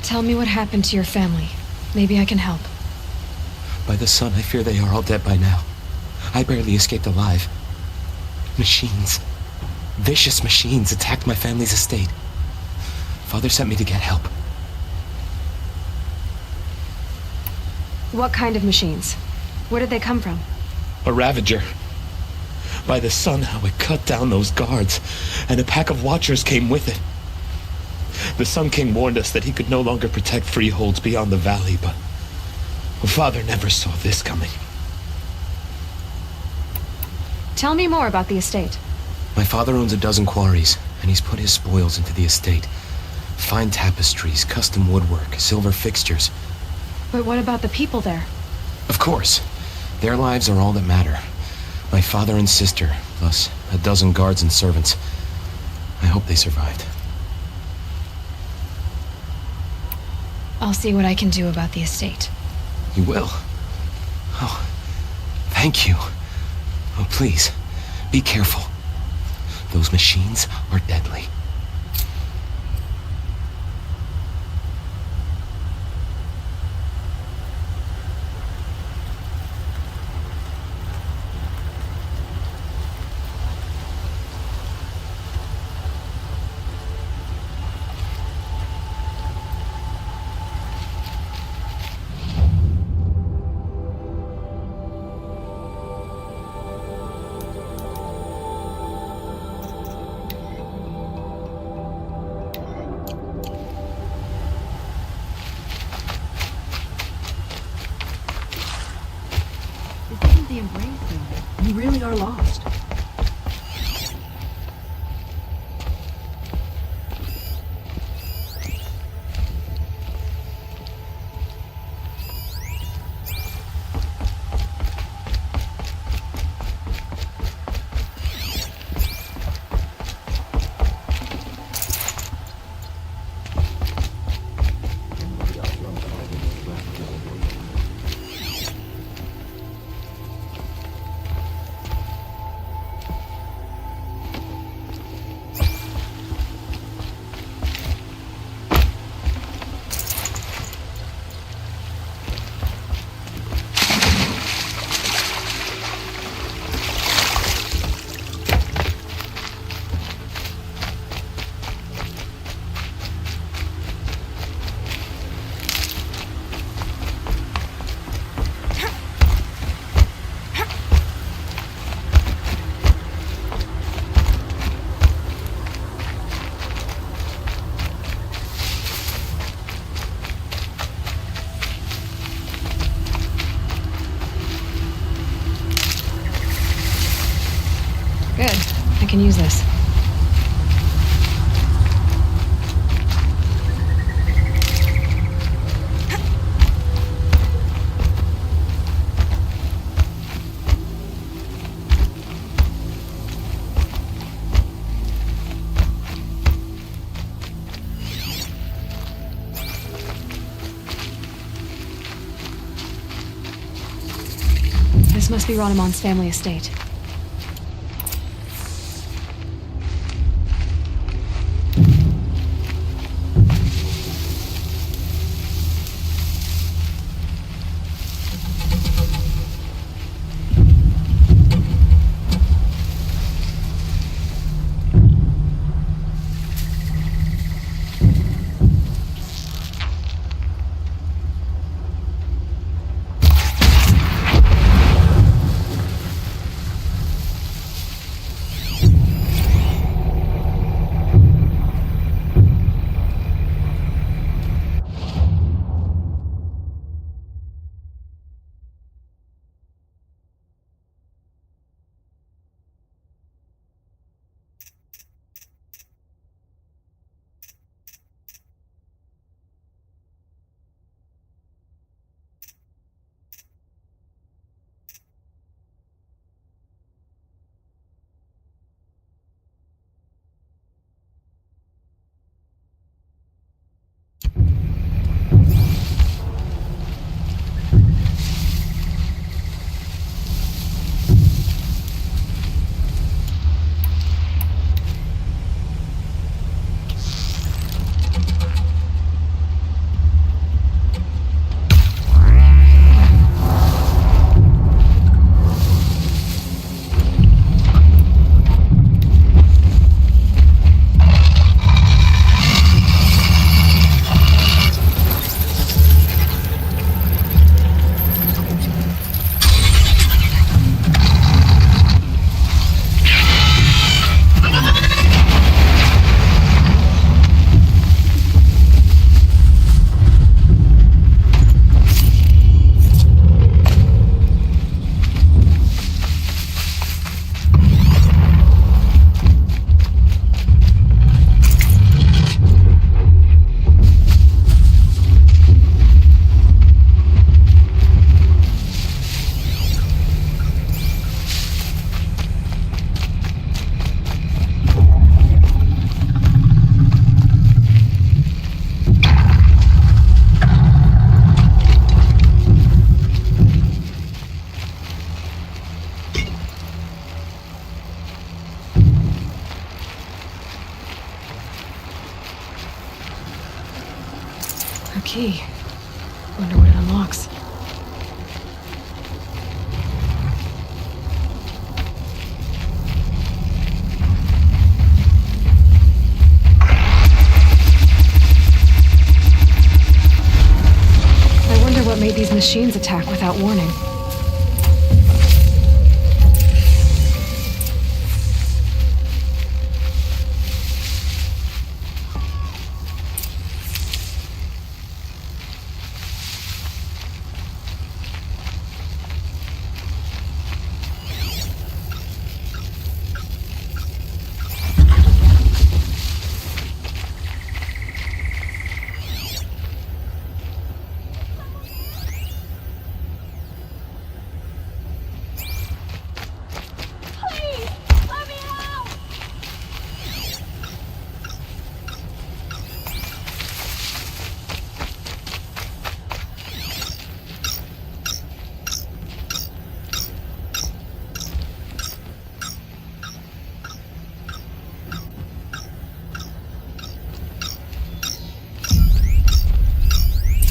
Tell me what happened to your family. Maybe I can help. By the sun, I fear they are all dead by now. I barely escaped alive. Machines. Vicious machines attacked my family's estate. Father sent me to get help. What kind of machines? Where did they come from? A Ravager. By the sun, how it cut down those guards, and a pack of watchers came with it. The Sun King warned us that he could no longer protect freeholds beyond the valley, but Father never saw this coming. Tell me more about the estate. My father owns a dozen quarries, and he's put his spoils into the estate. Fine tapestries, custom woodwork, silver fixtures. But what about the people there? Of course. Their lives are all that matter. My father and sister, plus a dozen guards and servants. I hope they survived. I'll see what I can do about the estate. You will? Oh, thank you. Oh, please, be careful. Those machines are deadly. The embrace thing. You really are lost. Good. I can use this. This must be Ronamon's family estate. key. Wonder what it unlocks. I wonder what made these machines attack without warning.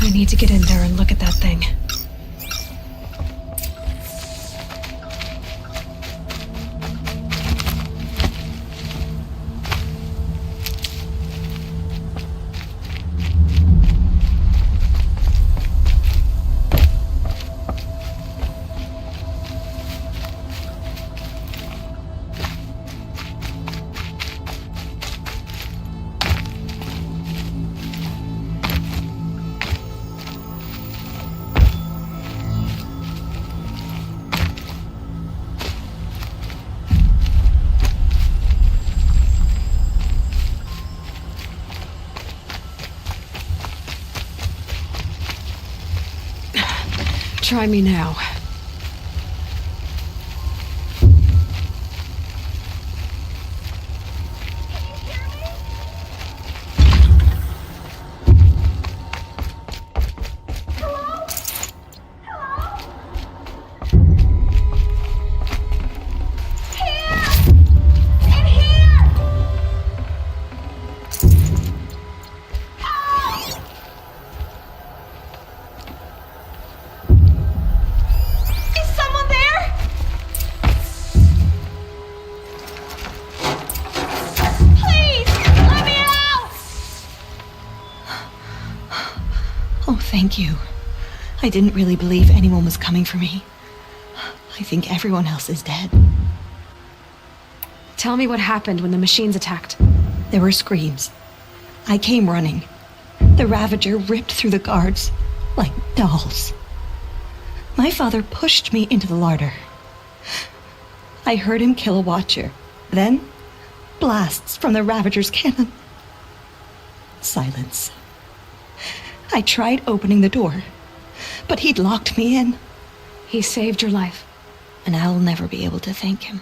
I need to get in there and look at that thing. Try me now. Thank you. I didn't really believe anyone was coming for me. I think everyone else is dead. Tell me what happened when the machines attacked. There were screams. I came running. The Ravager ripped through the guards like dolls. My father pushed me into the larder. I heard him kill a watcher. Then, blasts from the Ravager's cannon. Silence. I tried opening the door, but he'd locked me in. He saved your life. And I'll never be able to thank him.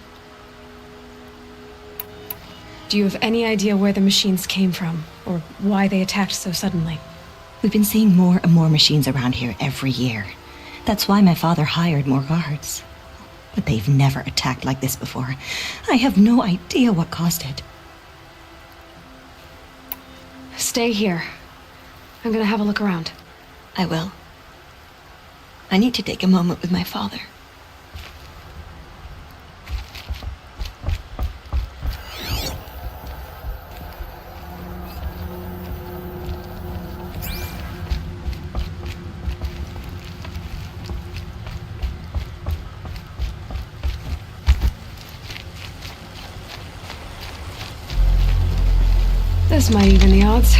Do you have any idea where the machines came from, or why they attacked so suddenly? We've been seeing more and more machines around here every year. That's why my father hired more guards. But they've never attacked like this before. I have no idea what caused it. Stay here. I'm gonna have a look around. I will. I need to take a moment with my father. This might even the odds.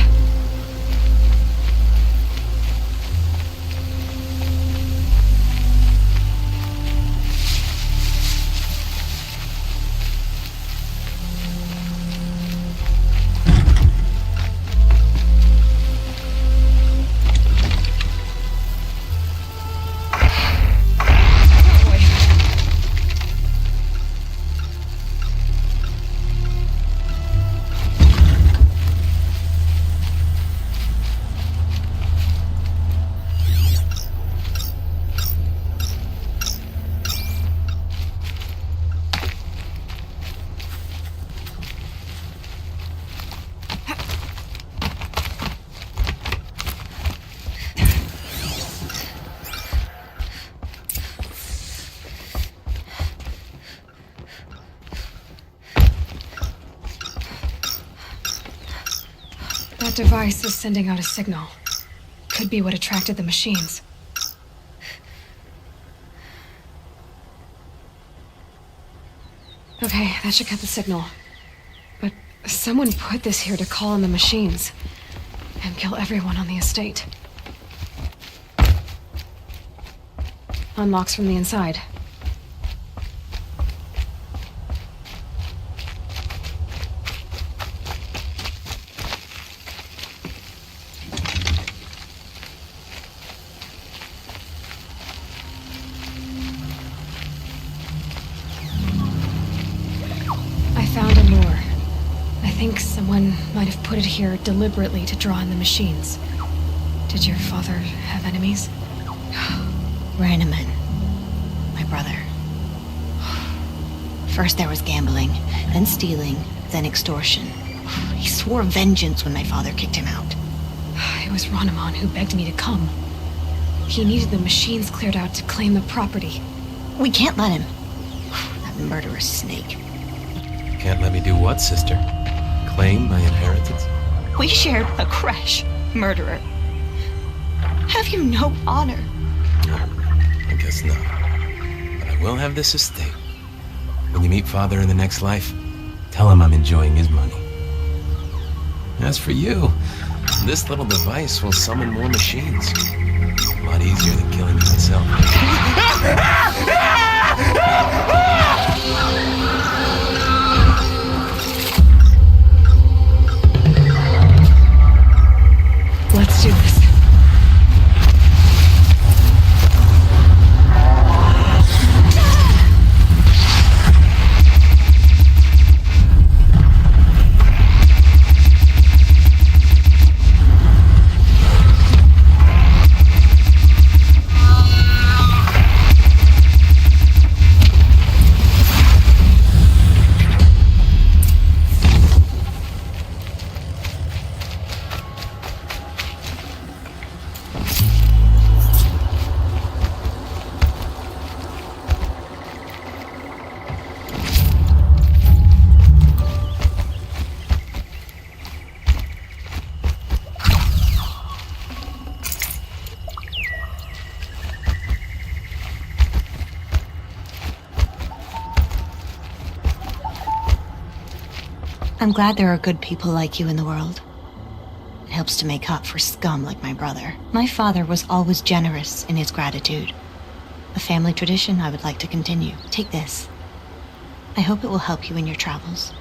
device is sending out a signal. Could be what attracted the machines. Okay, that should cut the signal. But someone put this here to call in the machines and kill everyone on the estate. Unlocks from the inside. I found a lure. I think someone might have put it here deliberately to draw in the machines. Did your father have enemies? Rainaman, my brother. First there was gambling, then stealing, then extortion. He swore vengeance when my father kicked him out. It was Rainaman who begged me to come. He needed the machines cleared out to claim the property. We can't let him. That murderous snake. Can't let me do what, sister? Claim my inheritance? We shared a crash, murderer. Have you no honor? I guess not. But I will have this estate. When you meet Father in the next life, tell him I'm enjoying his money. As for you, this little device will summon more machines. A lot easier than killing me myself. Let's do this. I'm glad there are good people like you in the world. It helps to make up for scum like my brother. My father was always generous in his gratitude. A family tradition I would like to continue. Take this. I hope it will help you in your travels.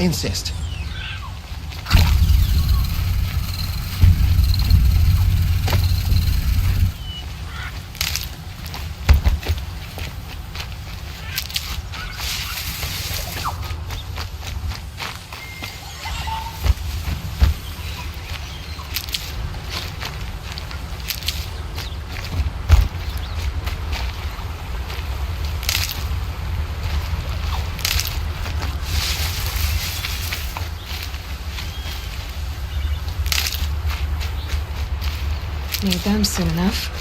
I insist. Need them soon enough.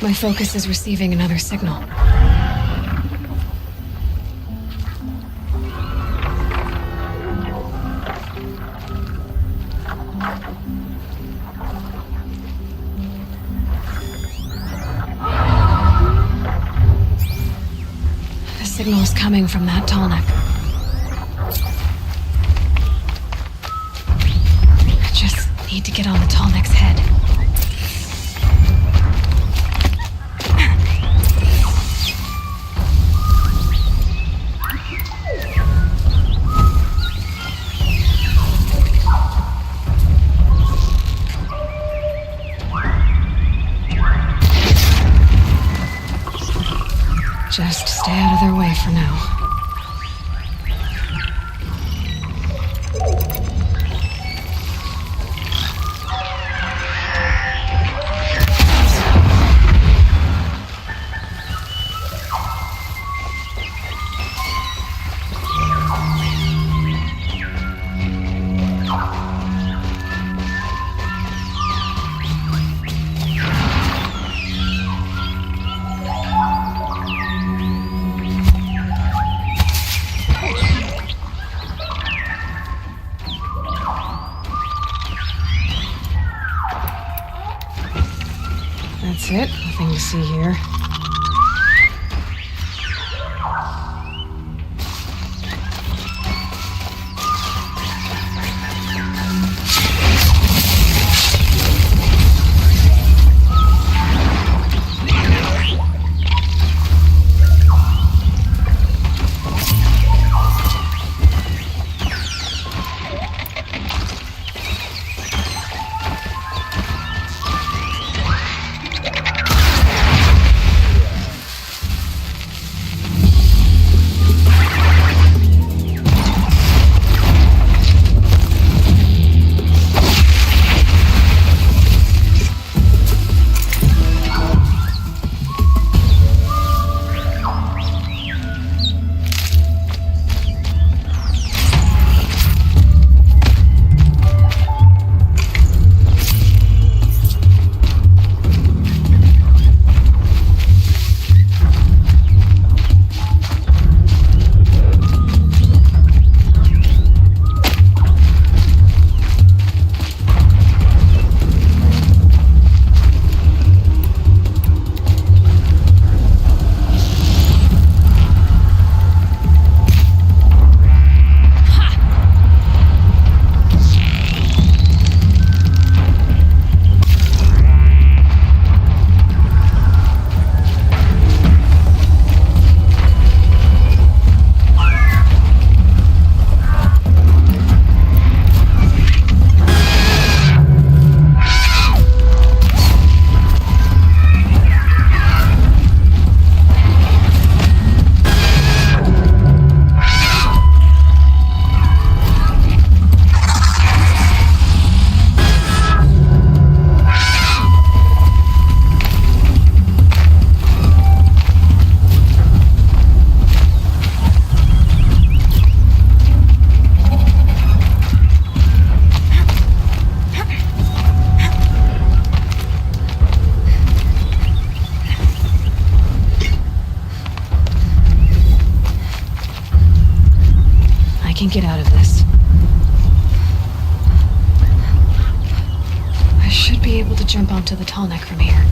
My focus is receiving another signal. The signal is coming from that tall neck. I just need to get on the tall neck's head. Just stay out of their way for now. That's it. Nothing to see here. Get out of this. I should be able to jump onto the tall neck from here.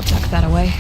Tuck that away.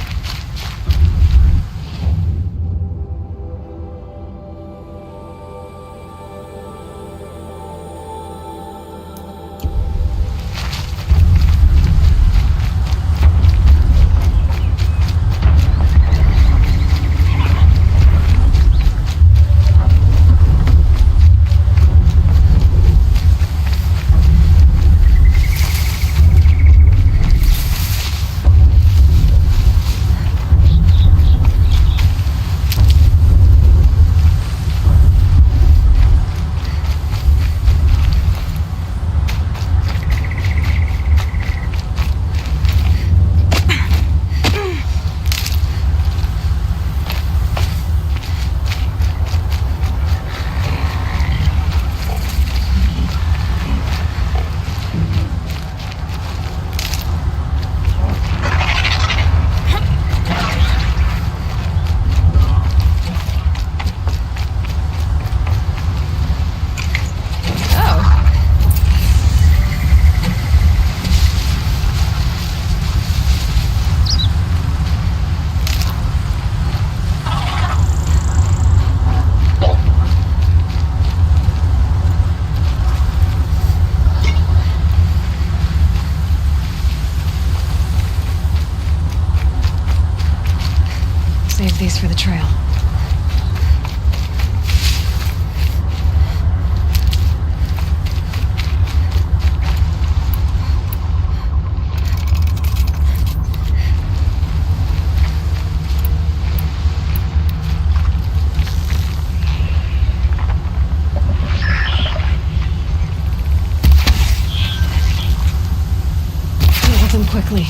Save these for the trail. Deal with them quickly.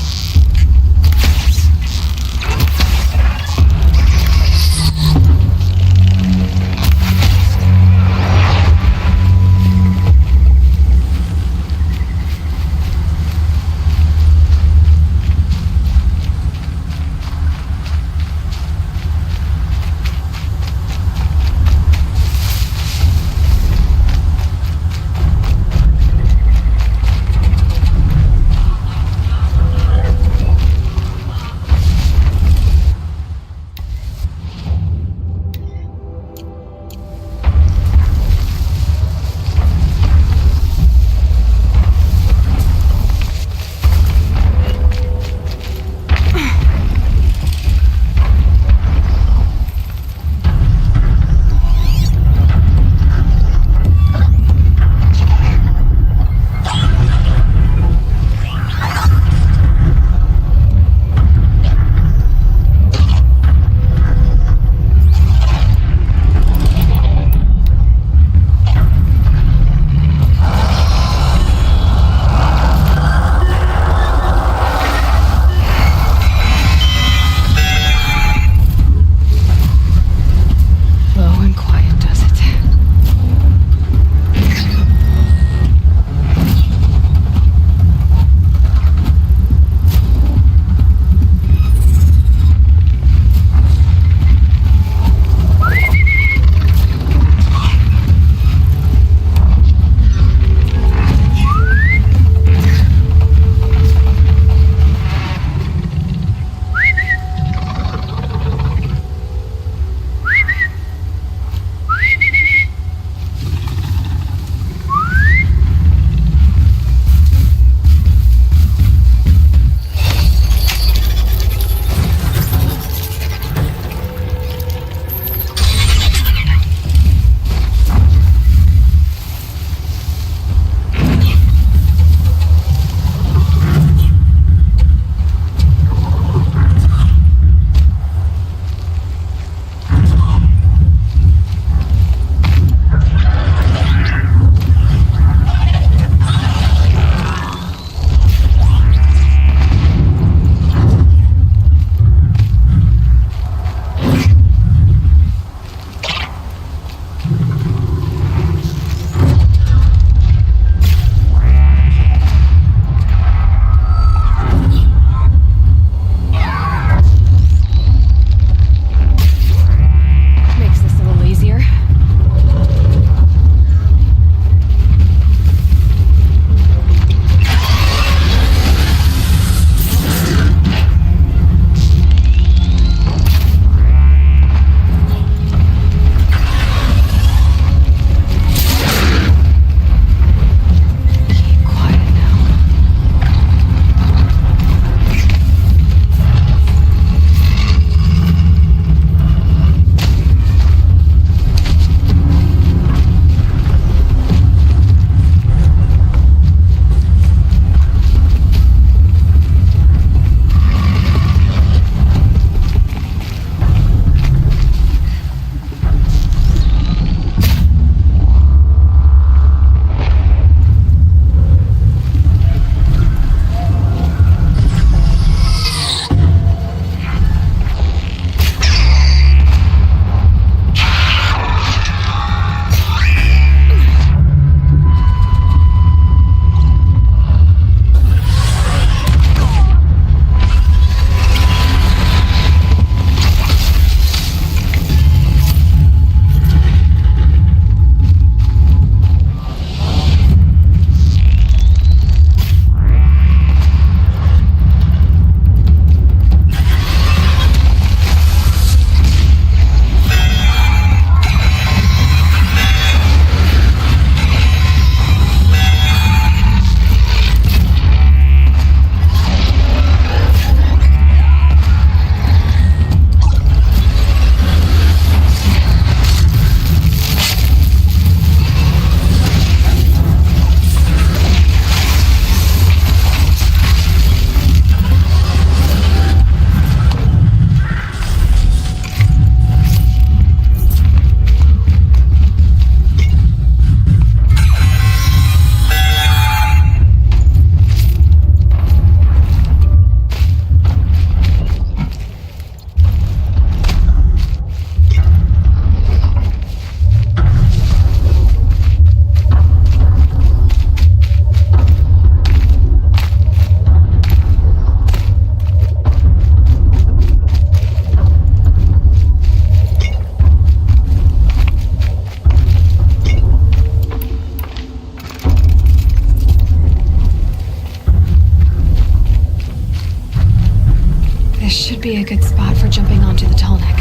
should be a good spot for jumping onto the tall neck.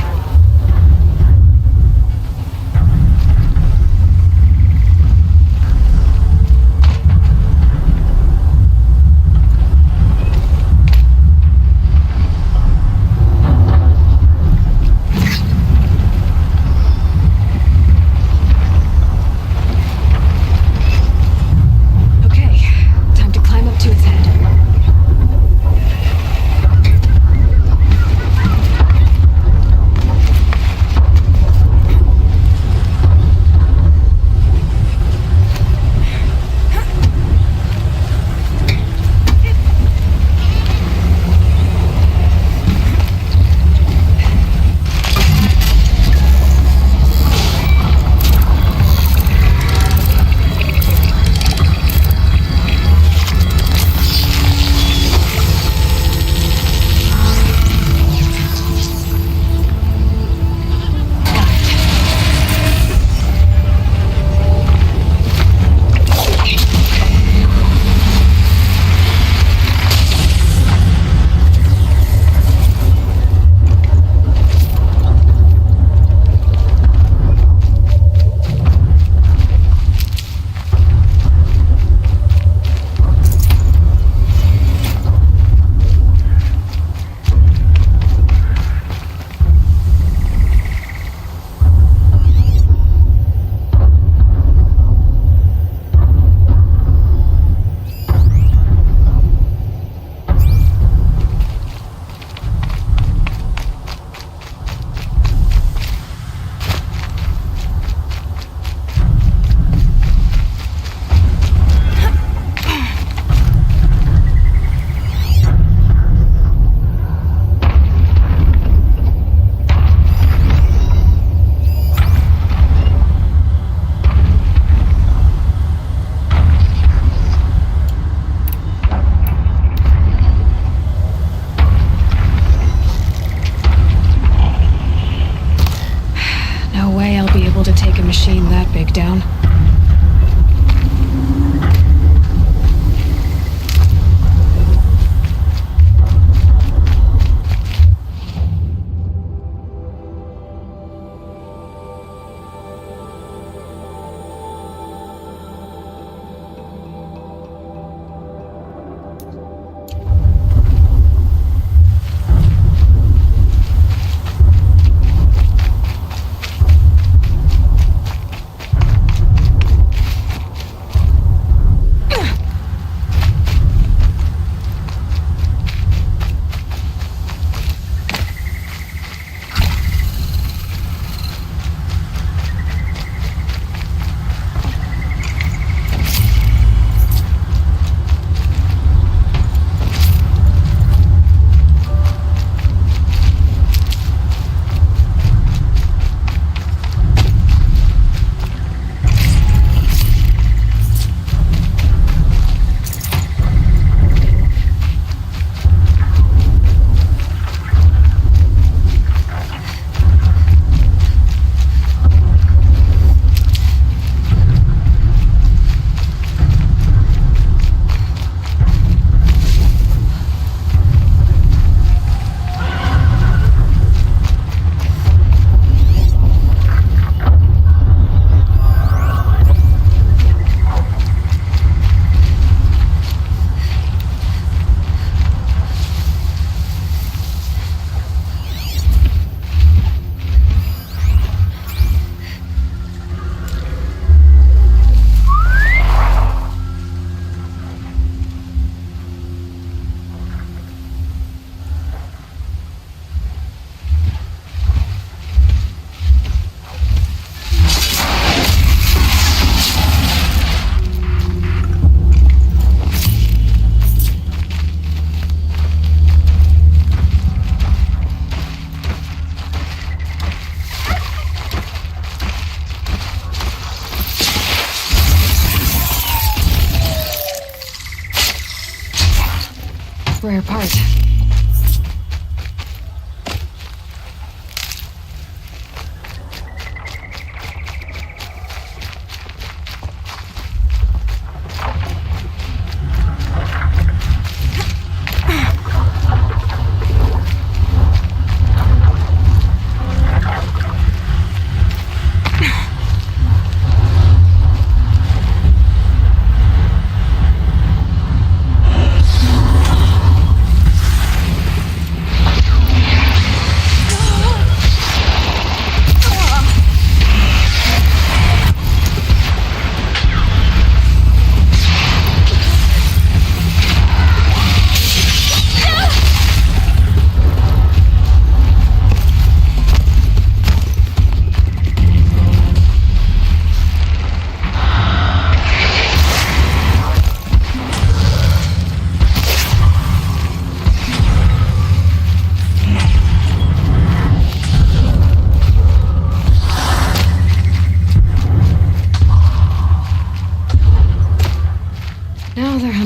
Machine that big down.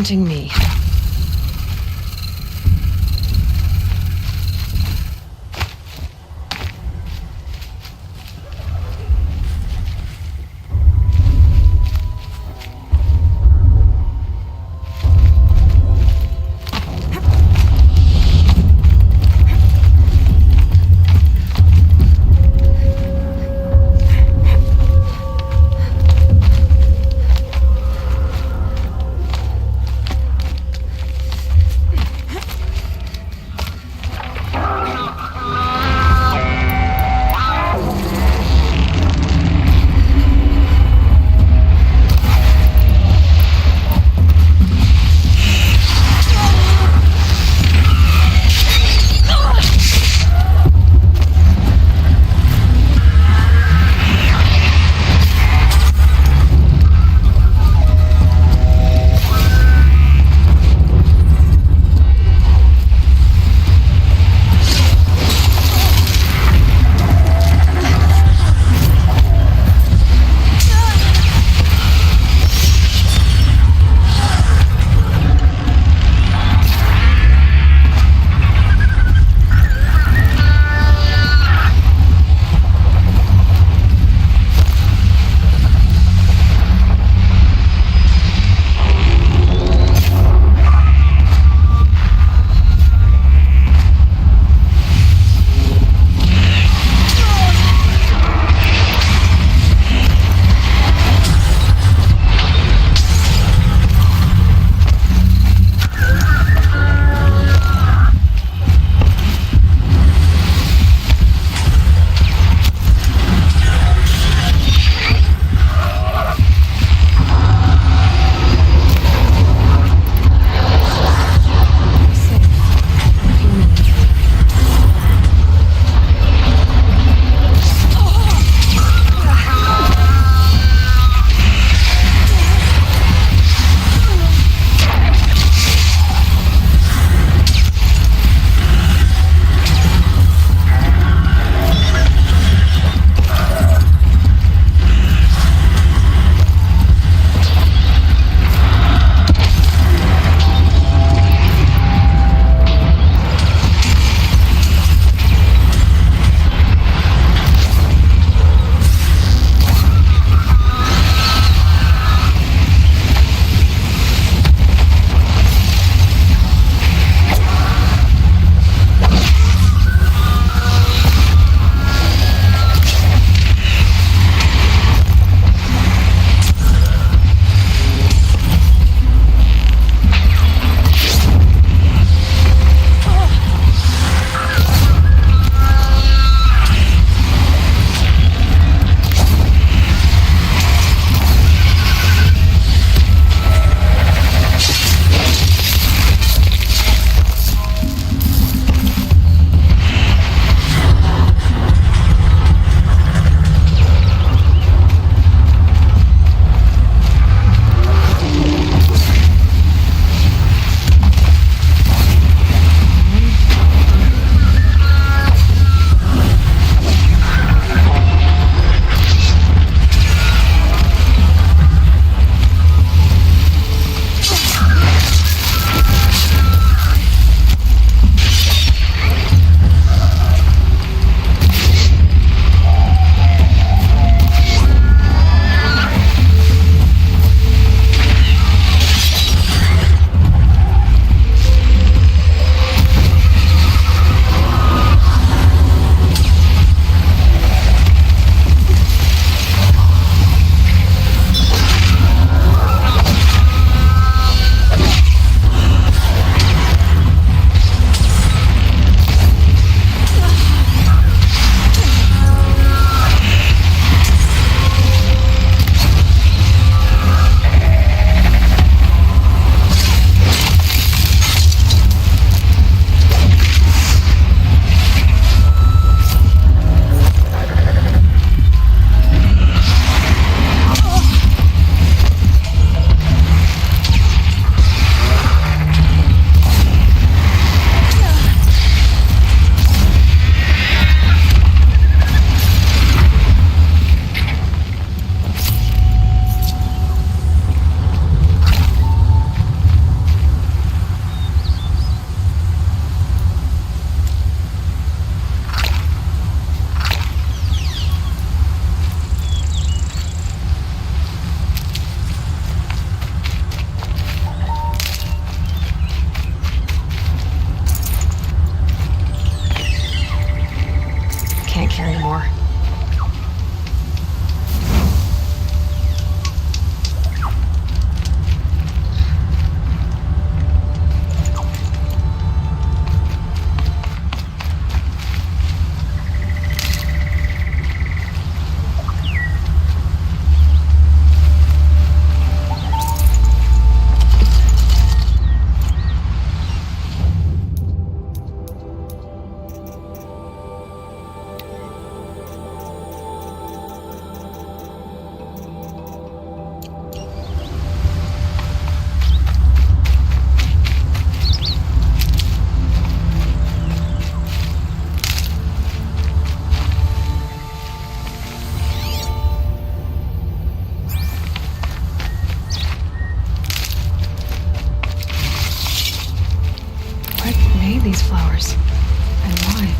confronting me. carry more. These flowers, and why?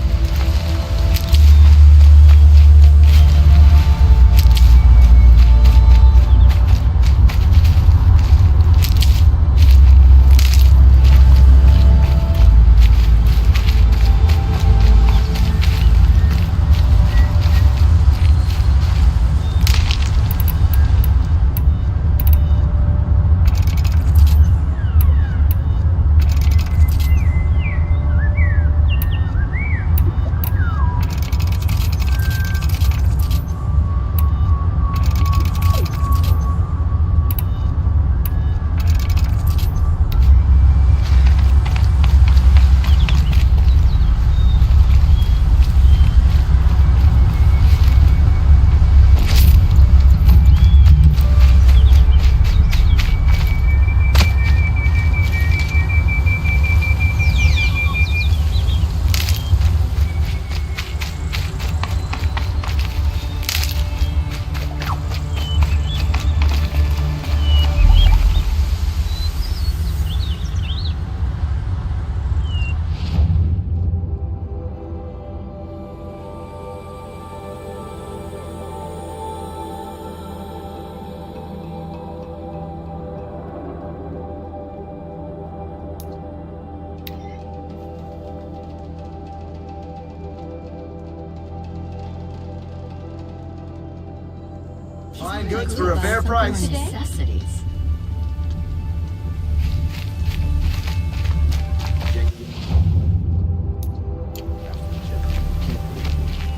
Fine goods for a fair price. Necessities.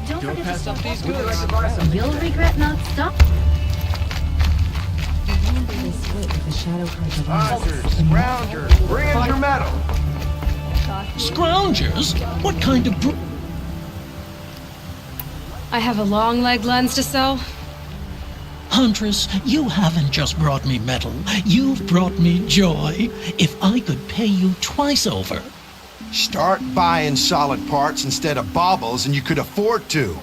Don't forget to pass up stop these off. goods. You'll regret not stopping. Scroungers, scroungers, bring in your metal. Scroungers? What kind of I have a long leg lens to sell. Huntress, you haven't just brought me metal. You've brought me joy. If I could pay you twice over. Start buying solid parts instead of baubles and you could afford to.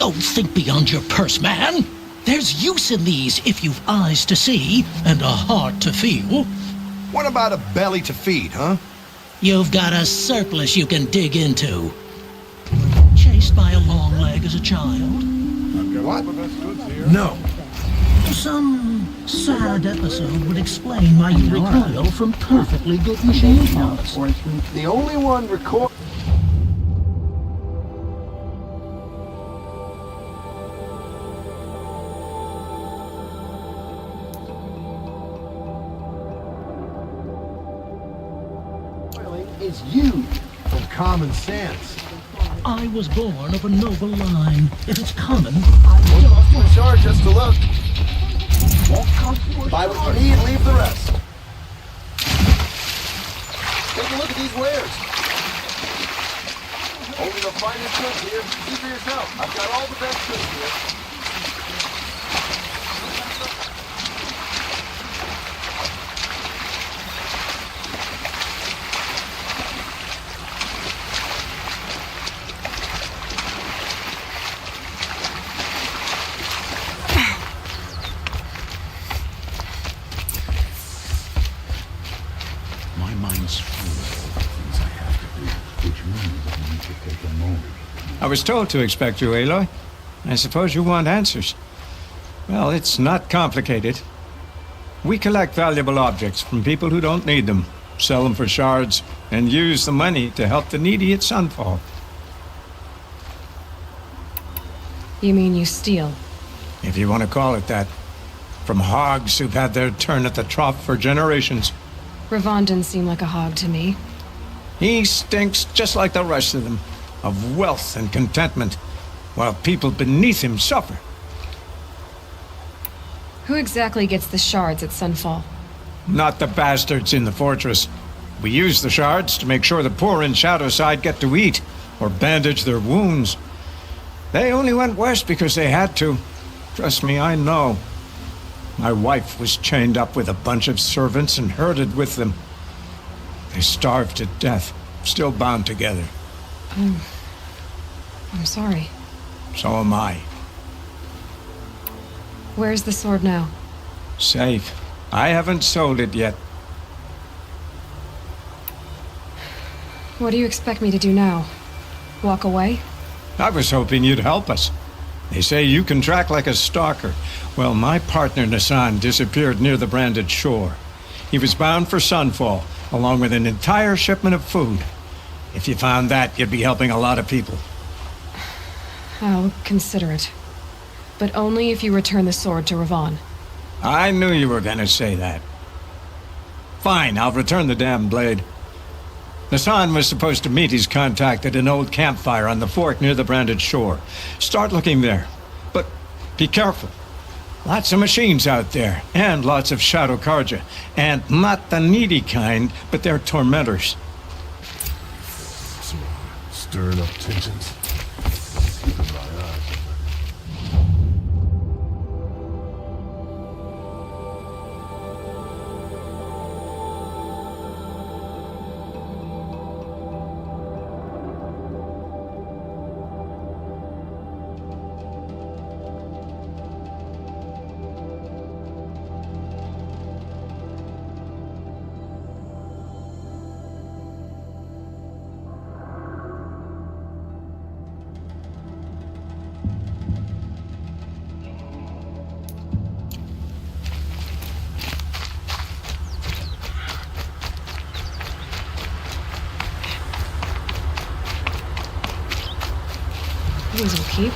Oh, think beyond your purse, man. There's use in these if you've eyes to see and a heart to feel. What about a belly to feed, huh? You've got a surplus you can dig into. Chased by a long leg as a child? What? No. Some sad episode would explain why you recoil from perfectly good machine parts. The only one record. Is you from common sense. I was born of a noble line. If it's common, Don't charge us to look. Buy what you need, leave the rest. Take a look at these wares. Only the finest goods here. See for yourself. I've got all the best goods here. My mind's full of things I have to do, which means I need to take a moment. I was told to expect you, Aloy. I suppose you want answers. Well, it's not complicated. We collect valuable objects from people who don't need them, sell them for shards, and use the money to help the needy at Sunfall. You mean you steal? If you want to call it that. From hogs who've had their turn at the trough for generations. Ravon didn't seem like a hog to me. He stinks just like the rest of them, of wealth and contentment, while people beneath him suffer. Who exactly gets the shards at Sunfall? Not the bastards in the fortress. We use the shards to make sure the poor in Shadowside get to eat, or bandage their wounds. They only went west because they had to. Trust me, I know. My wife was chained up with a bunch of servants and herded with them. They starved to death, still bound together. I'm sorry. So am I. Where's the sword now? Safe. I haven't sold it yet. What do you expect me to do now? Walk away? I was hoping you'd help us. They say you can track like a stalker. Well, my partner Nassan disappeared near the branded shore. He was bound for Sunfall, along with an entire shipment of food. If you found that, you'd be helping a lot of people. I'll consider it. But only if you return the sword to Ravon. I knew you were gonna say that. Fine, I'll return the damn blade. Nassan was supposed to meet his contact at an old campfire on the fork near the branded shore. Start looking there. But be careful. Lots of machines out there, and lots of Shadow Karja. And not the needy kind, but they're tormentors. Stirring up tensions. Keeping my eyes open. These will keep.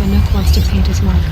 if Anouk wants to paint his mark.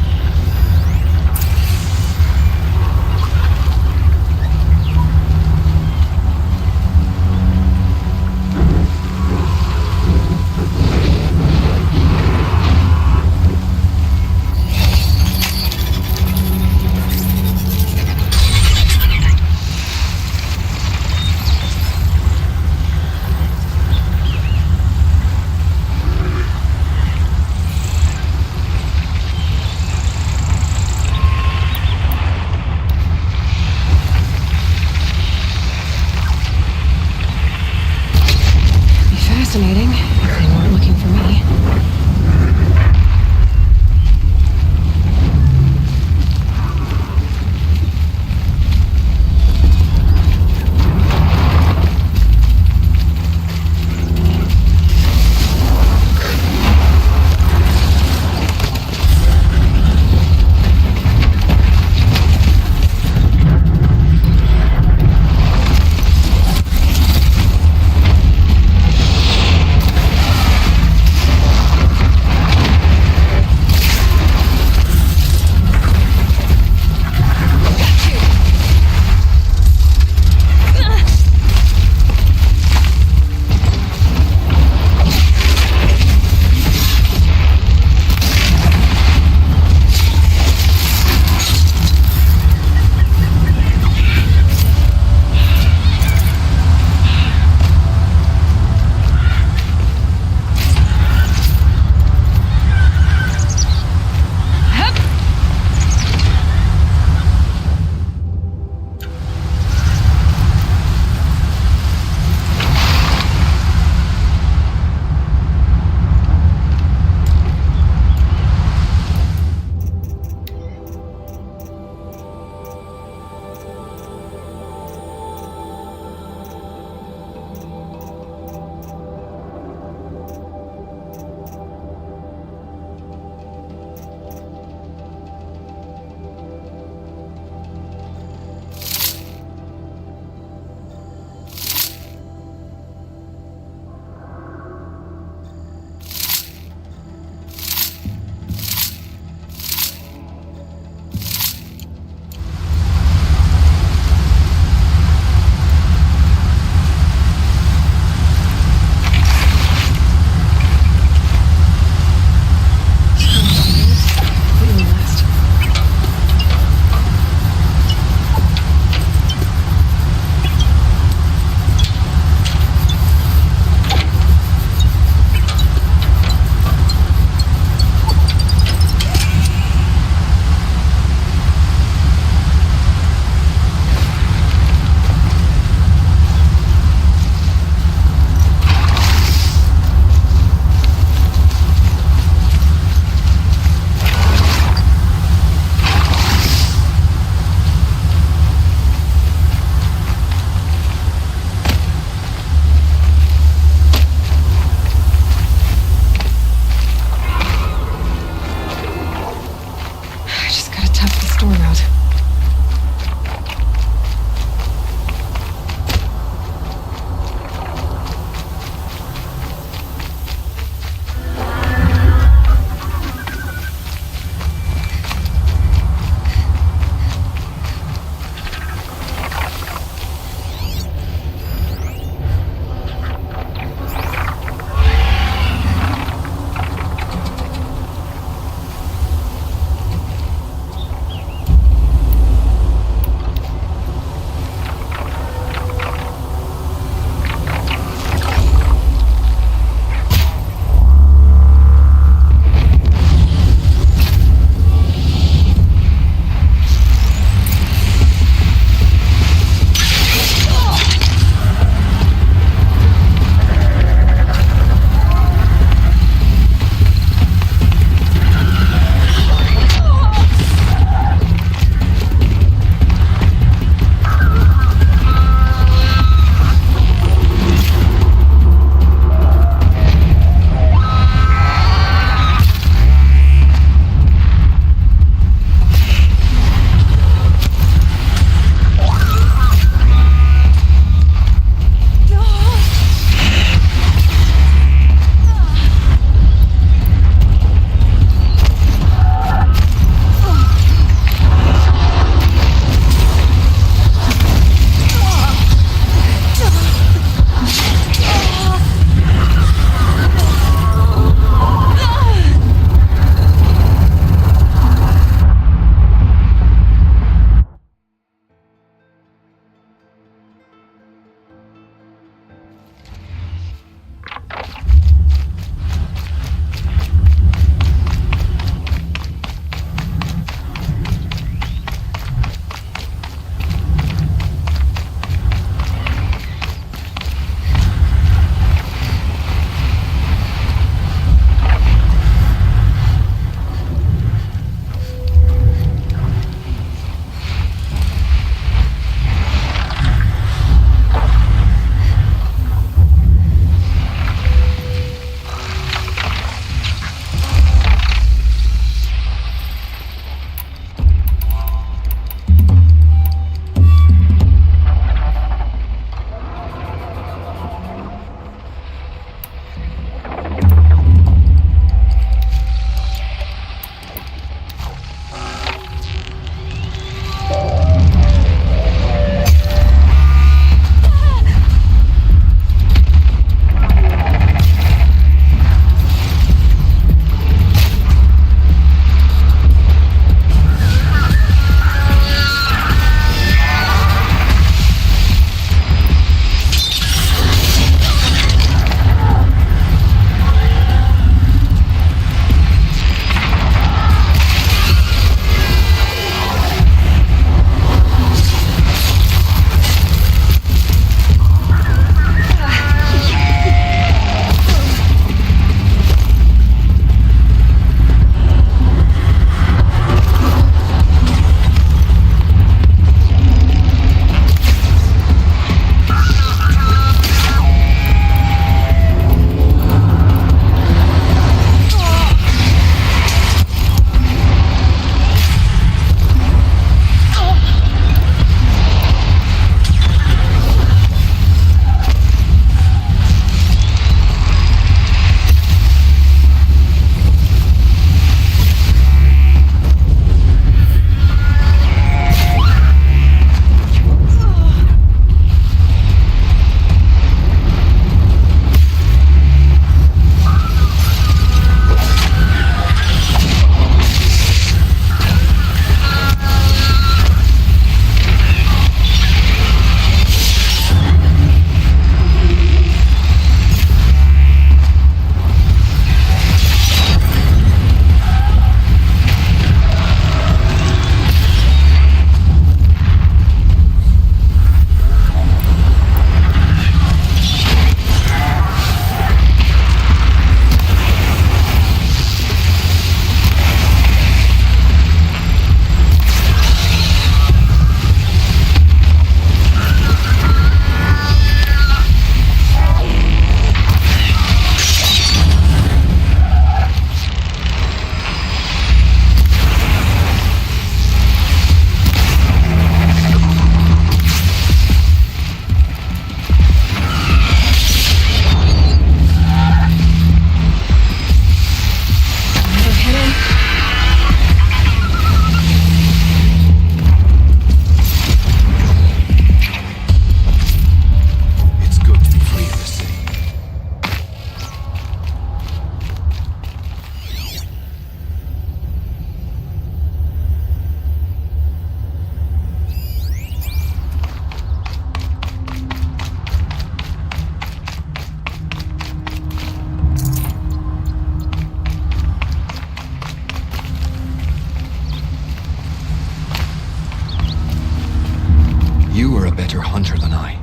better hunter than I.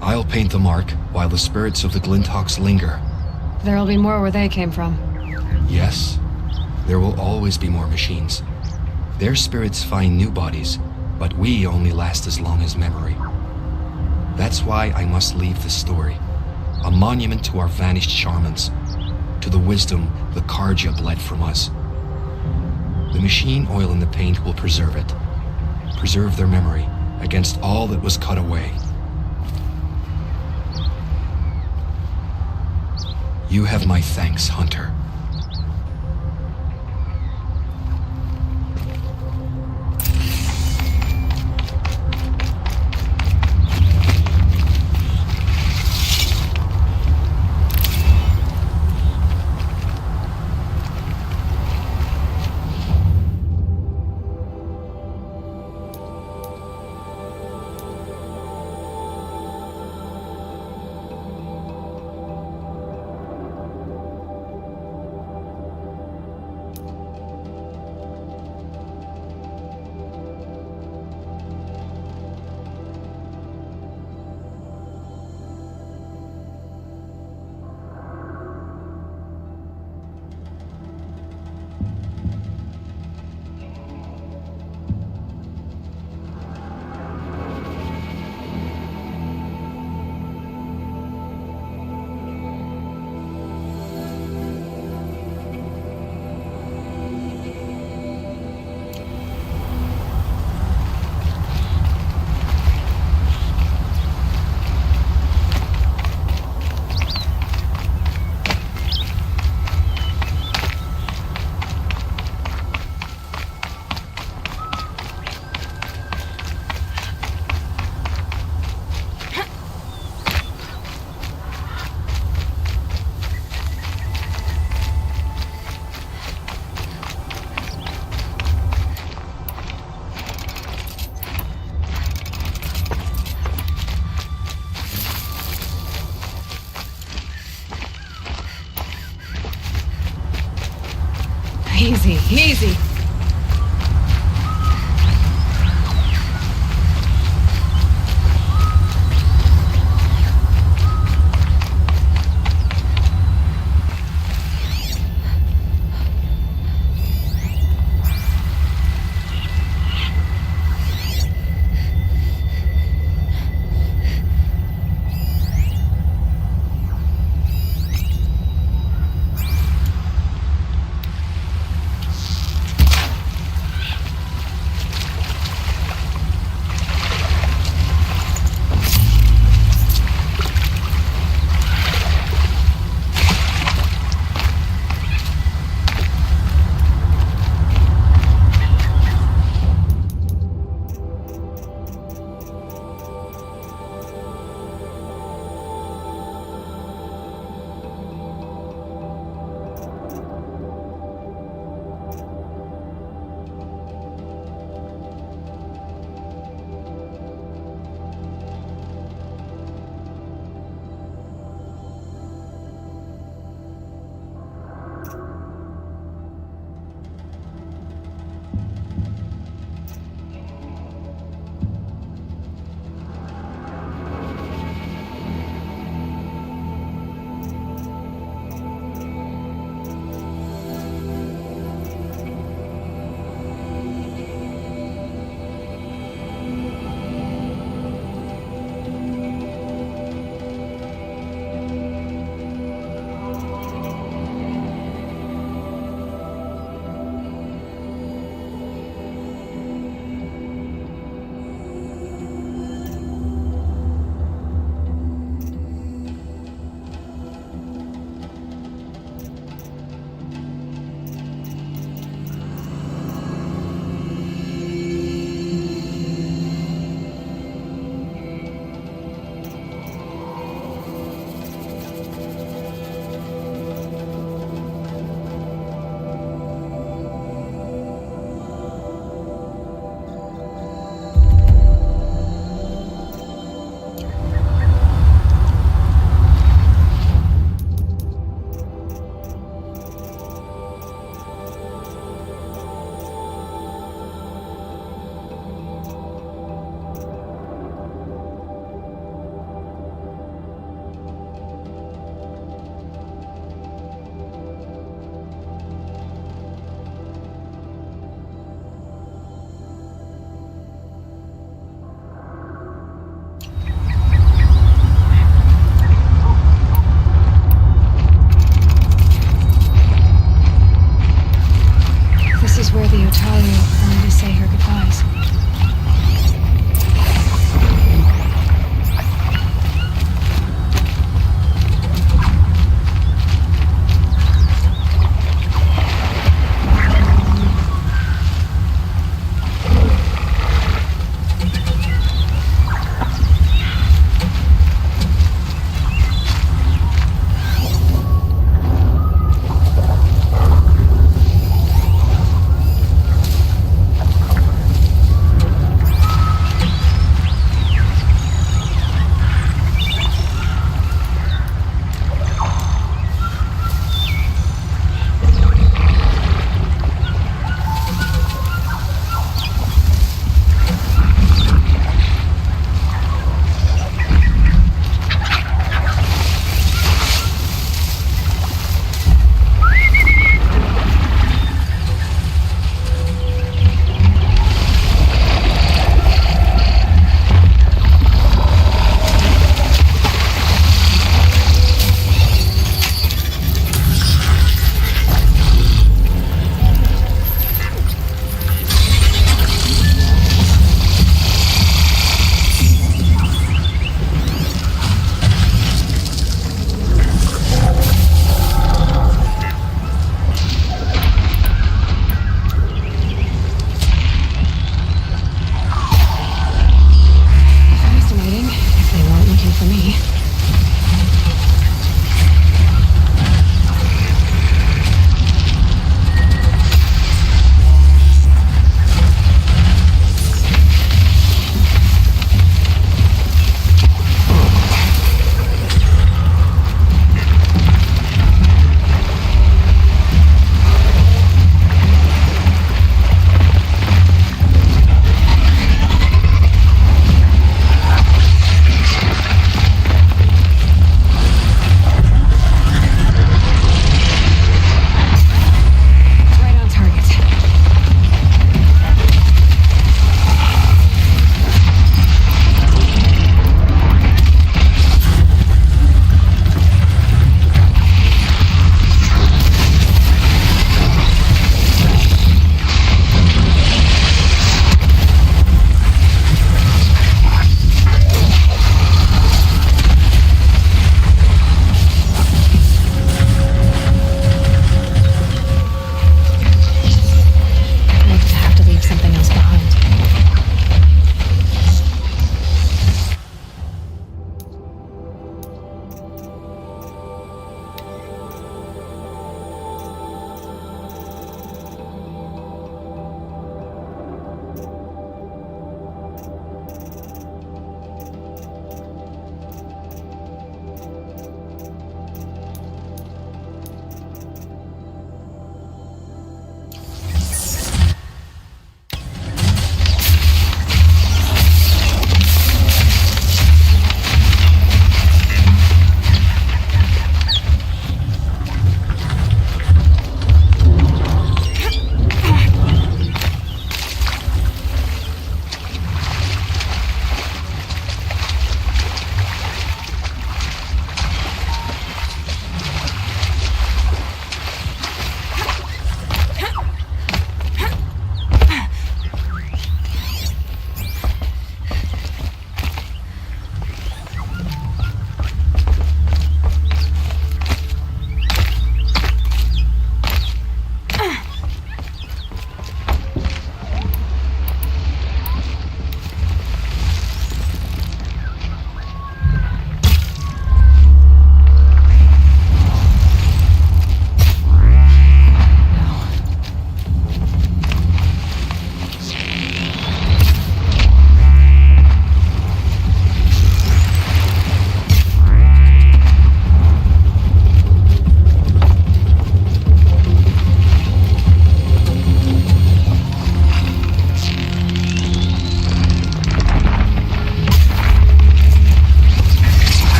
I'll paint the mark while the spirits of the Glinthawks linger. There'll be more where they came from. Yes, there will always be more machines. Their spirits find new bodies, but we only last as long as memory. That's why I must leave this story. A monument to our vanished shamans, to the wisdom the Karja bled from us. The machine oil in the paint will preserve it. Preserve their memory against all that was cut away. You have my thanks, Hunter. the Otaru wanted to say her goodbyes.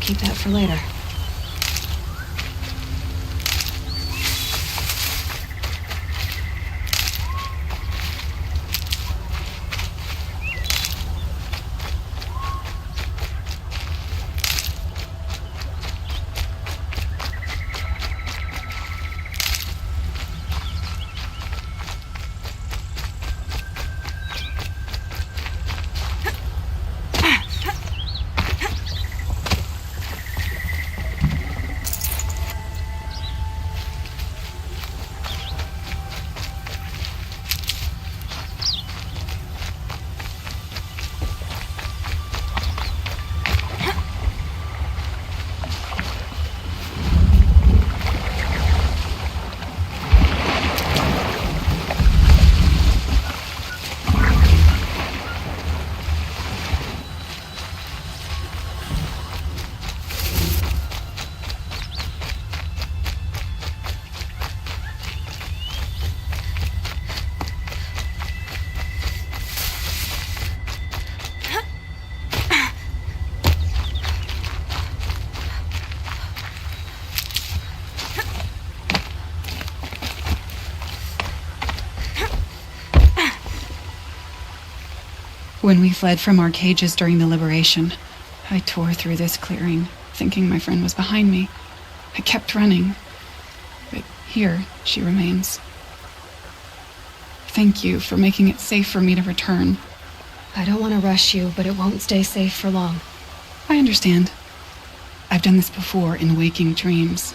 keep that for later. When we fled from our cages during the liberation, I tore through this clearing, thinking my friend was behind me. I kept running, but here she remains. Thank you for making it safe for me to return. I don't want to rush you, but it won't stay safe for long. I understand. I've done this before in waking dreams.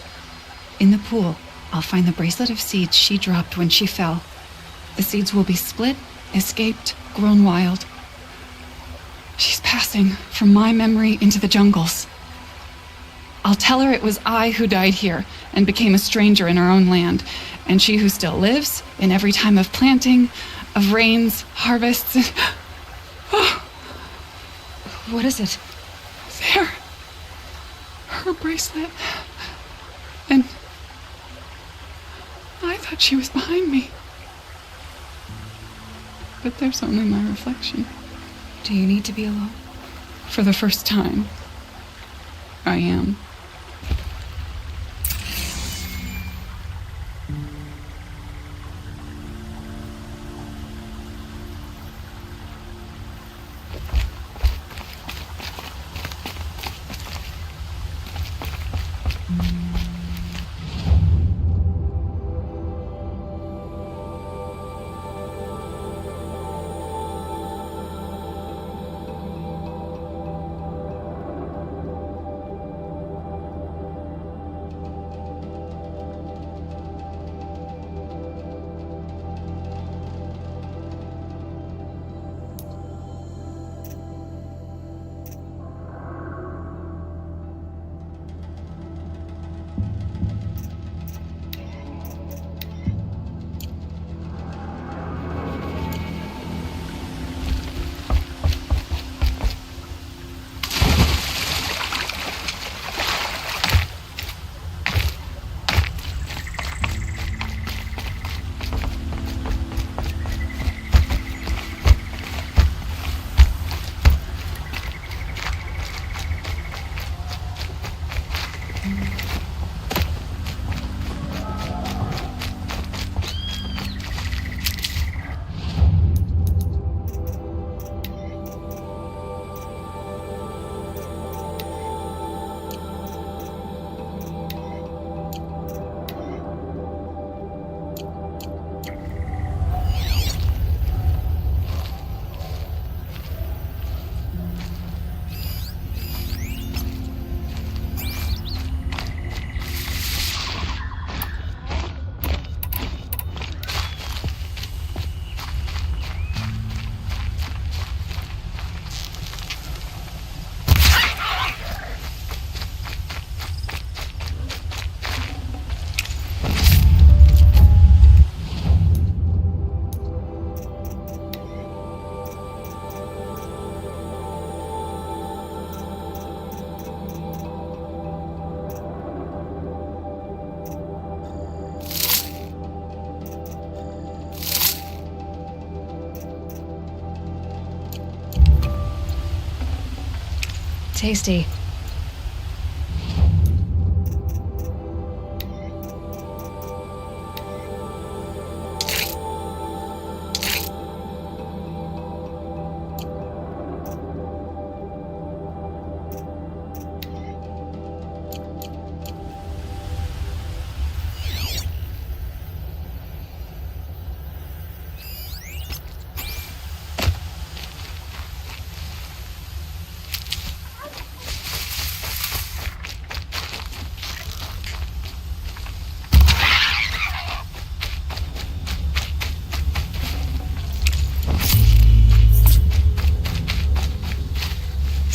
In the pool, I'll find the bracelet of seeds she dropped when she fell. The seeds will be split, escaped, grown wild. She's passing from my memory into the jungles. I'll tell her it was I who died here and became a stranger in our own land, and she who still lives in every time of planting, of rains, harvests, and... Oh. What is it? There. Her bracelet. And I thought she was behind me. But there's only my reflection. Do you need to be alone? For the first time, I am. Tasty.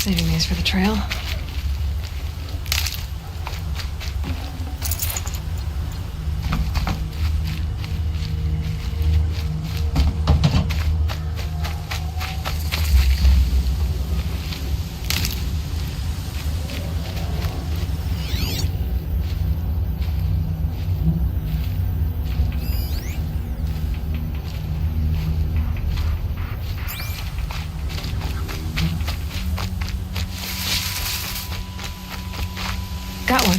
Saving these for the trail. Got one.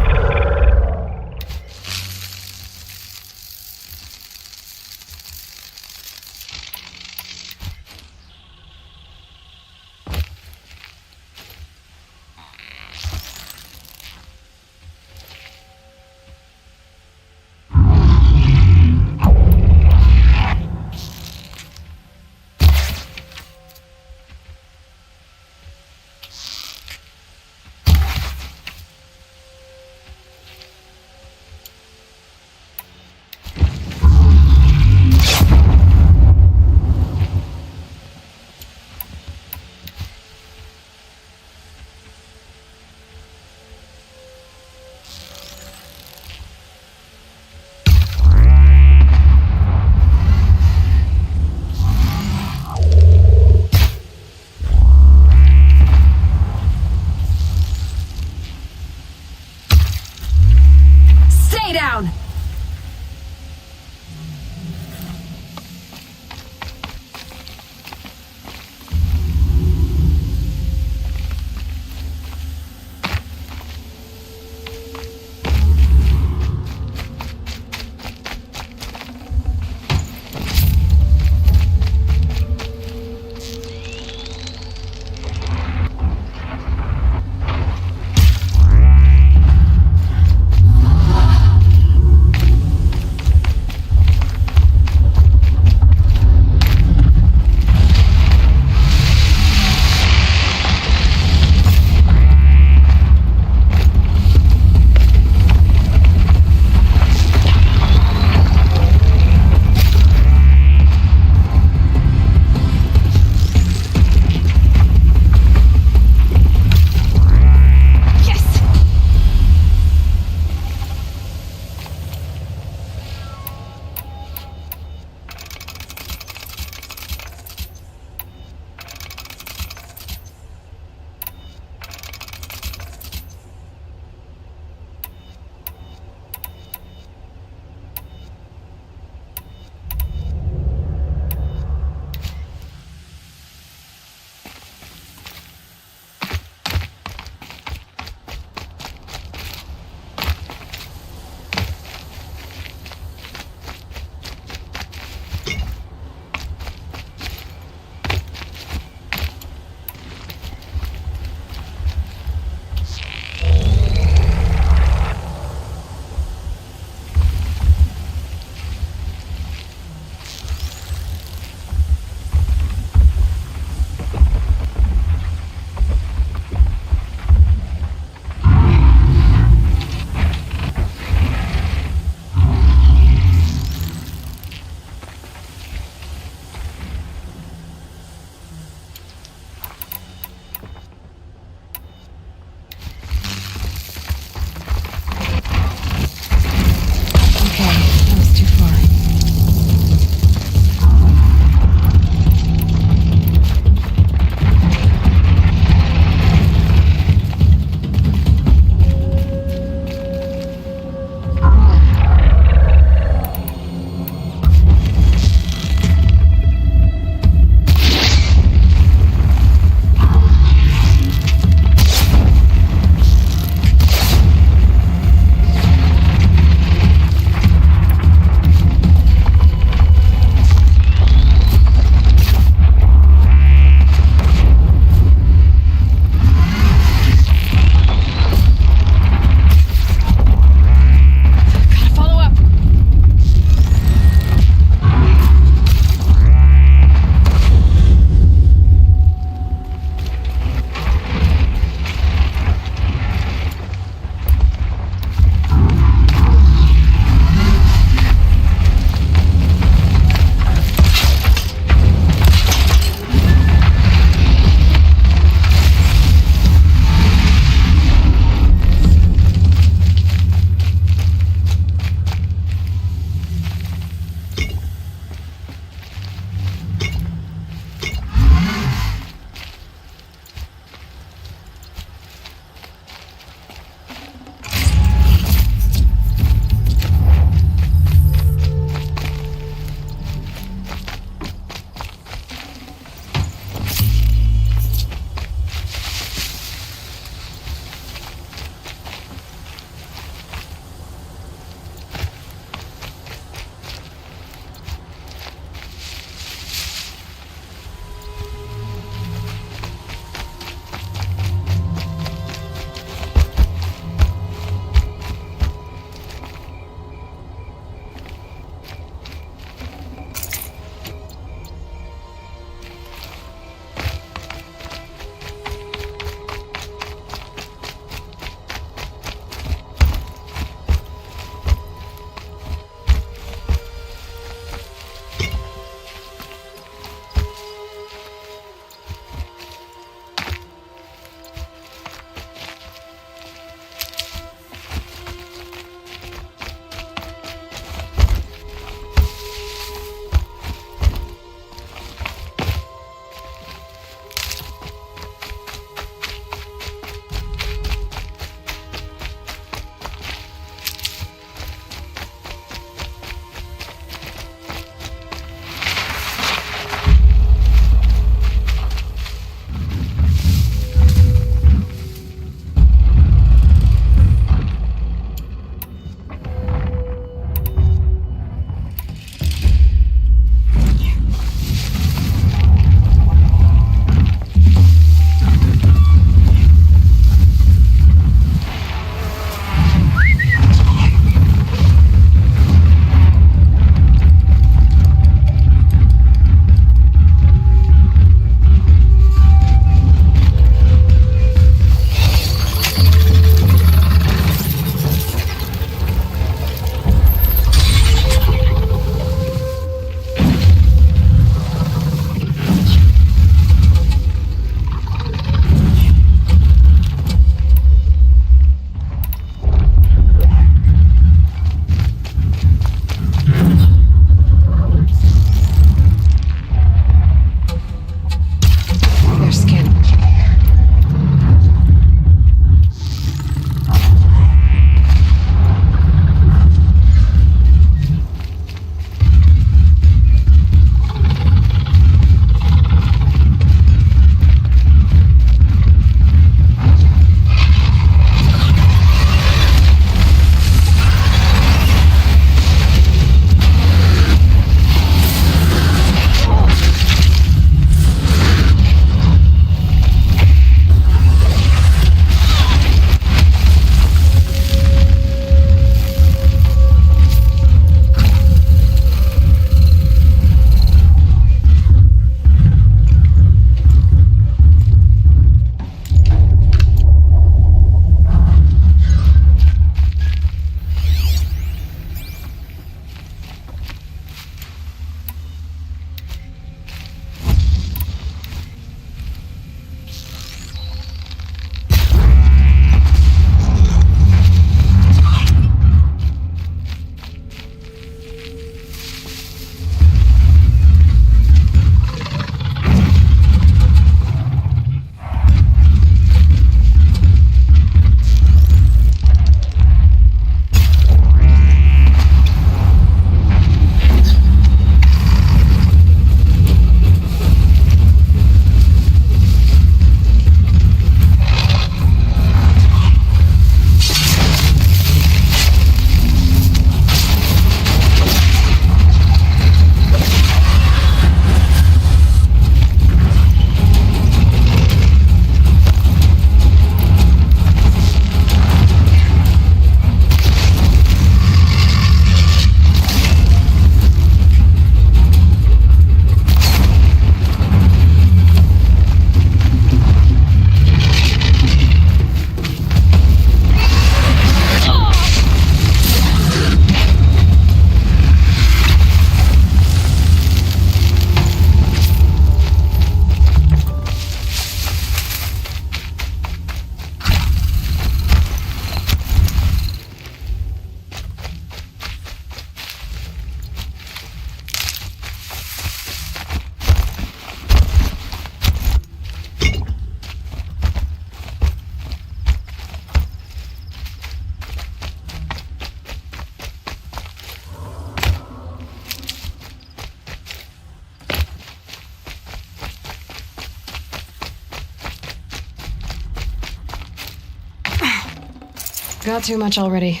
Got too much already.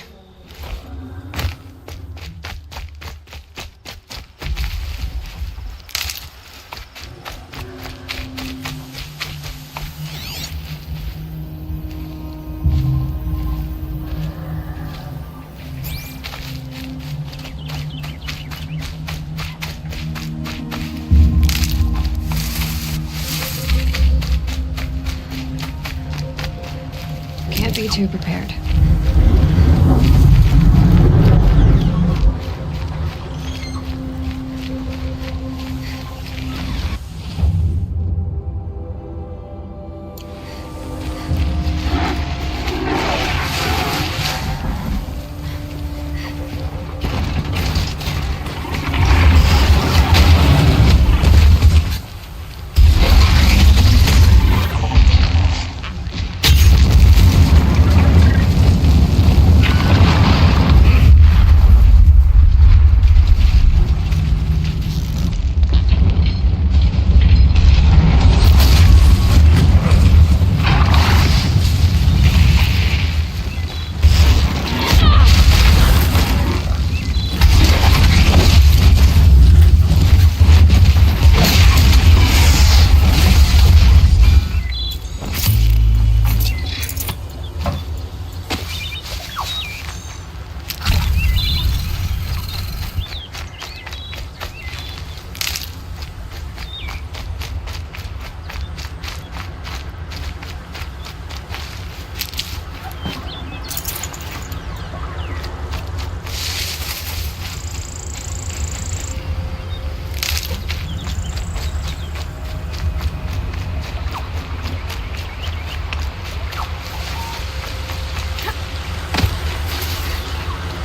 Can't be too prepared.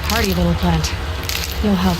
Hardy little plant. You'll help.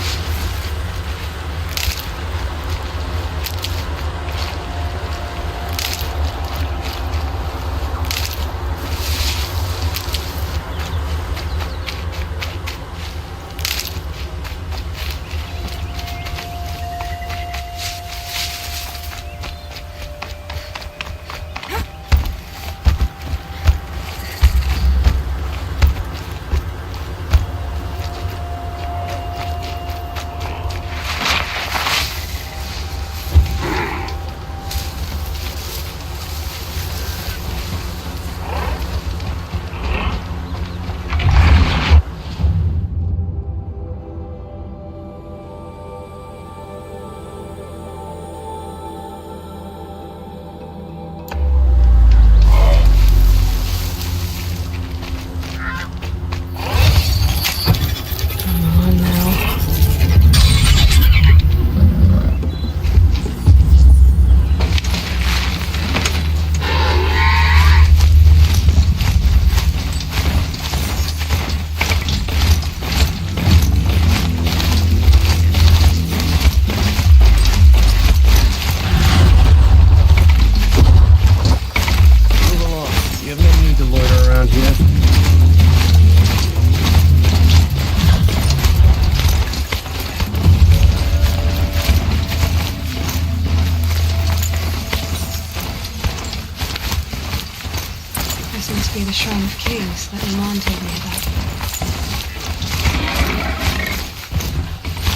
The Shrine of Kings that Milan told me about.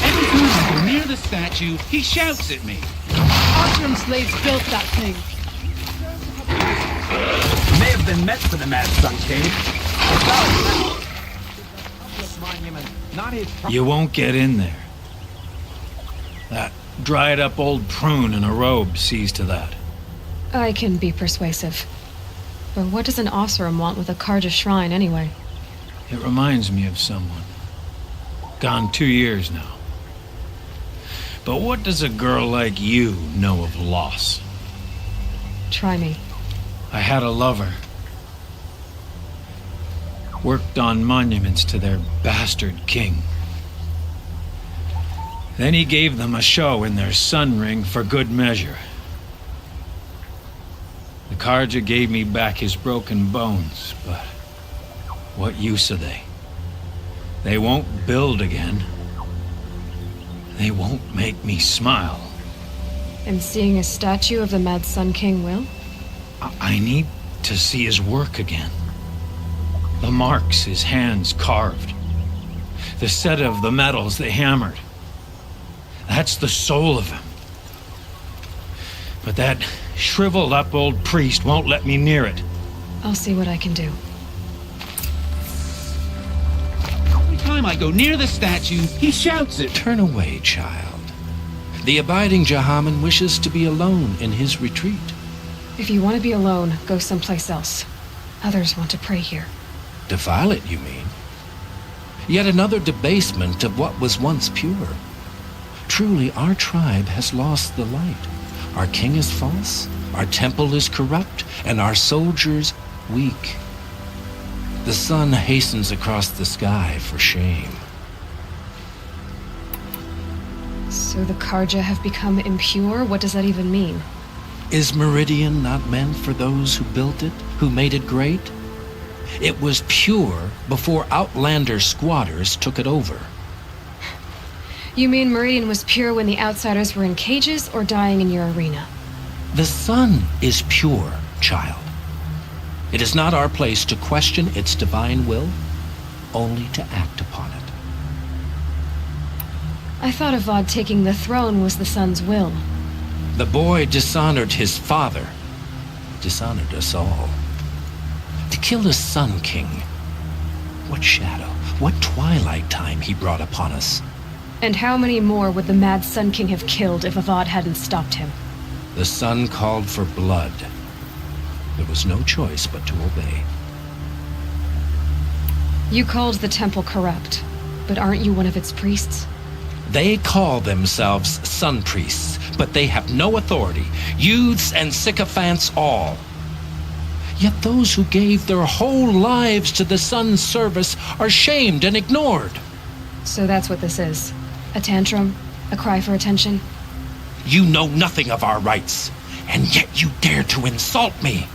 Every time I go near the statue, he shouts at me. Osram slaves built that thing. May have been meant for the Mad Sun King. You won't get in there. That dried up old prune in a robe sees to that. I can be persuasive. But what does an Osram want with a Karja shrine anyway? It reminds me of someone. Gone 2 years now. But what does a girl like you know of loss? Try me. I had a lover. Worked on monuments to their bastard king. Then he gave them a show in their sun ring for good measure. The Karja gave me back his broken bones, but what use are they? They won't build again. They won't make me smile. And seeing a statue of the Mad Sun King will? I need to see his work again. The marks his hands carved. The set of the metals they hammered. That's the soul of him. But that shriveled up old priest won't let me near it. I'll see what I can do. Every time I go near the statue, he shouts it. Turn away, child. The abiding Jahaman wishes to be alone in his retreat. If you want to be alone, go someplace else. Others want to pray here. Defile it, you mean? Yet another debasement of what was once pure. Truly, our tribe has lost the light. Our king is false, our temple is corrupt, and our soldiers weak. The sun hastens across the sky for shame. So the Karja have become impure? What does that even mean? Is Meridian not meant for those who built it, who made it great? It was pure before outlander squatters took it over. You mean Meridian was pure when the outsiders were in cages or dying in your arena? The sun is pure, child. It is not our place to question its divine will, only to act upon it. I thought Avad taking the throne was the sun's will. The boy dishonored his father, dishonored us all. To kill the Sun King, what shadow, what twilight time he brought upon us. And how many more would the mad Sun King have killed if Avad hadn't stopped him? The sun called for blood. There was no choice but to obey. You called the temple corrupt, but aren't you one of its priests? They call themselves sun priests, but they have no authority, youths and sycophants all. Yet those who gave their whole lives to the sun's service are shamed and ignored. So that's what this is. A tantrum? A cry for attention? You know nothing of our rights, and yet you dare to insult me.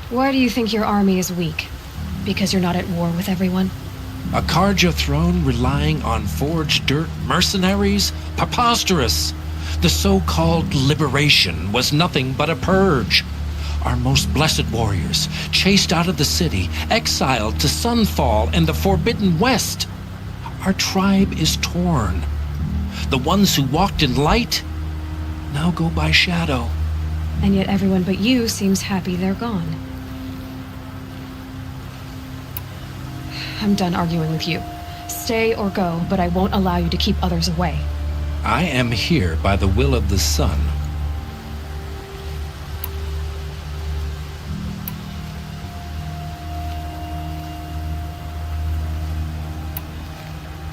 Why do you think your army is weak? Because you're not at war with everyone? A Karja throne relying on forged dirt mercenaries? Preposterous! The so-called liberation was nothing but a purge. Our most blessed warriors, chased out of the city, exiled to Sunfall and the Forbidden West. Our tribe is torn. The ones who walked in light now go by shadow. And yet everyone but you seems happy they're gone. I'm done arguing with you. Stay or go, but I won't allow you to keep others away. I am here by the will of the sun.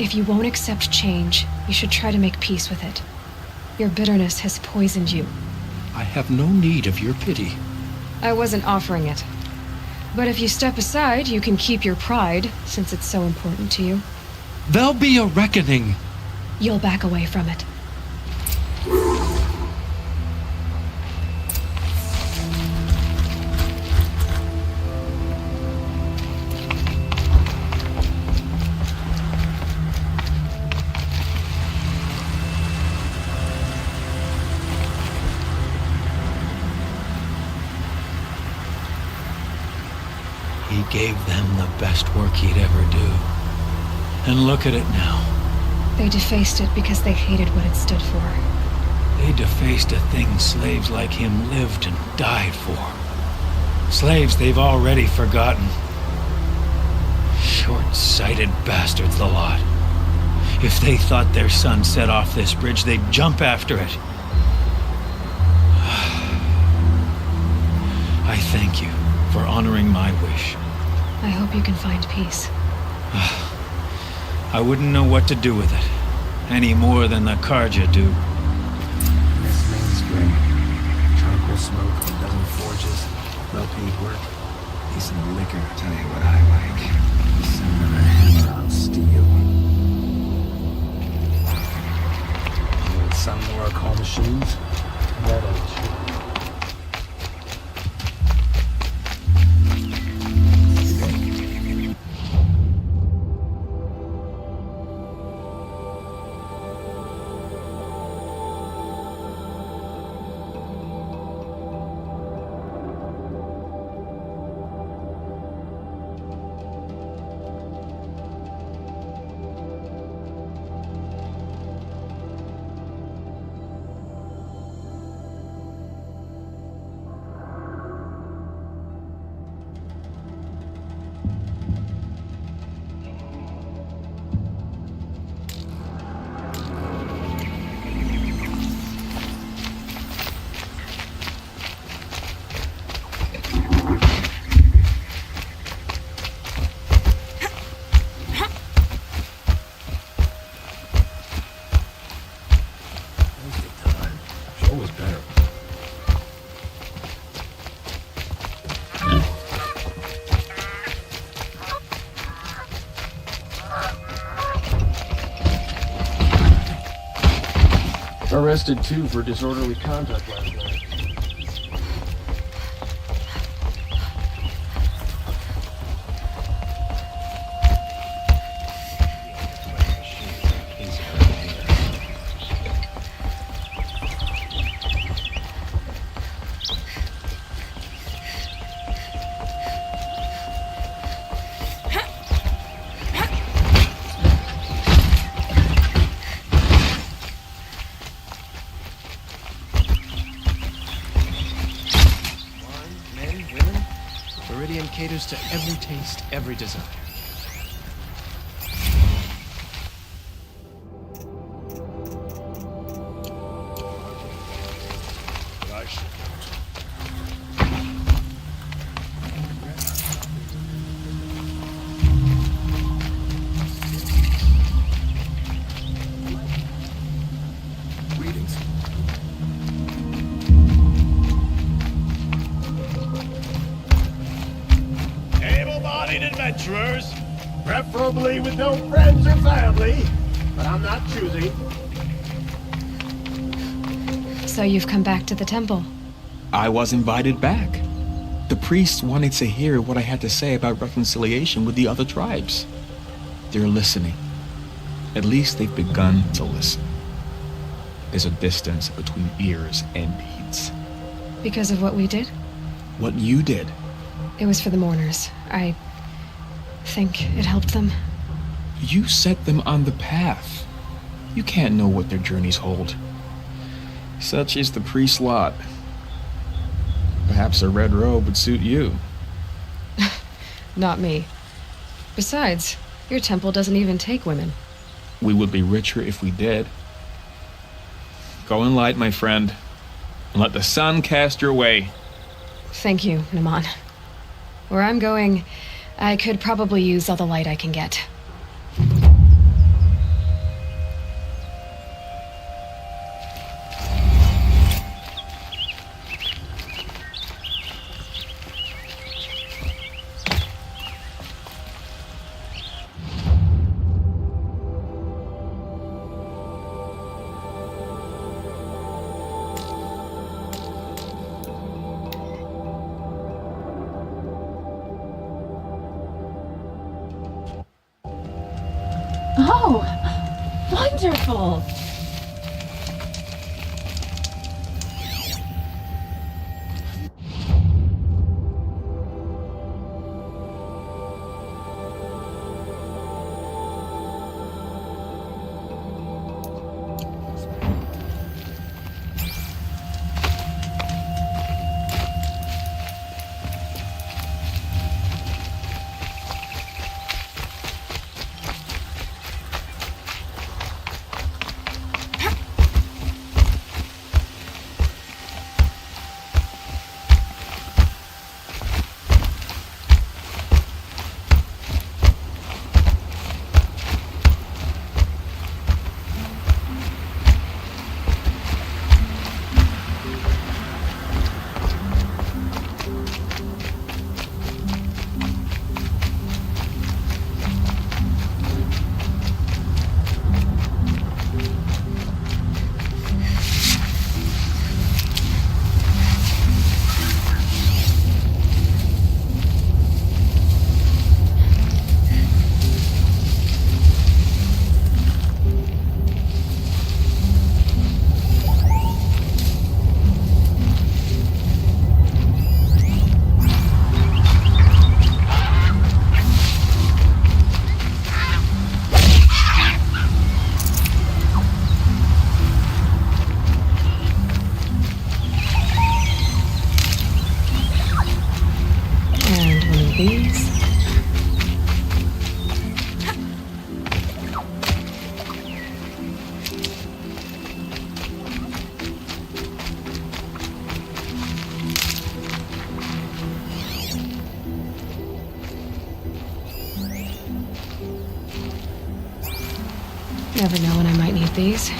If you won't accept change, you should try to make peace with it. Your bitterness has poisoned you. I have no need of your pity. I wasn't offering it. But if you step aside, you can keep your pride, since it's so important to you. There'll be a reckoning. You'll back away from it. He gave them the best work he'd ever do. And look at it now. They defaced it because they hated what it stood for. They defaced a thing slaves like him lived and died for. Slaves they've already forgotten. Short-sighted bastards, the lot. If they thought their son set off this bridge, they'd jump after it. I thank you for honoring my wish. I hope you can find peace. I wouldn't know what to do with it, any more than the Karja do. This mainstream. Charcoal smoke, a dozen forges, well-paid work, decent liquor. Tell you what I like. The sound of a hammer on steel. Need some more call machines? That ain't true. arrested too for disorderly conduct last night. Caters to every taste, every desire. Greetings. Able-bodied adventurers, preferably with no friends or family, but I'm not choosy. So you've come back to the temple. I was invited back. The priests wanted to hear what I had to say about reconciliation with the other tribes. They're listening. At least they've begun to listen. There's a distance between ears and deeds. Because of what we did? What you did. It was for the mourners. I think it helped them. You set them on the path. You can't know what their journeys hold. Such is the priest's lot. Perhaps a red robe would suit you. Not me. Besides, your temple doesn't even take women. We would be richer if we did. Go in light, my friend, and let the sun cast your way. Thank you, Naman. Where I'm going, I could probably use all the light I can get. Oh, wonderful! Never know when I might need these.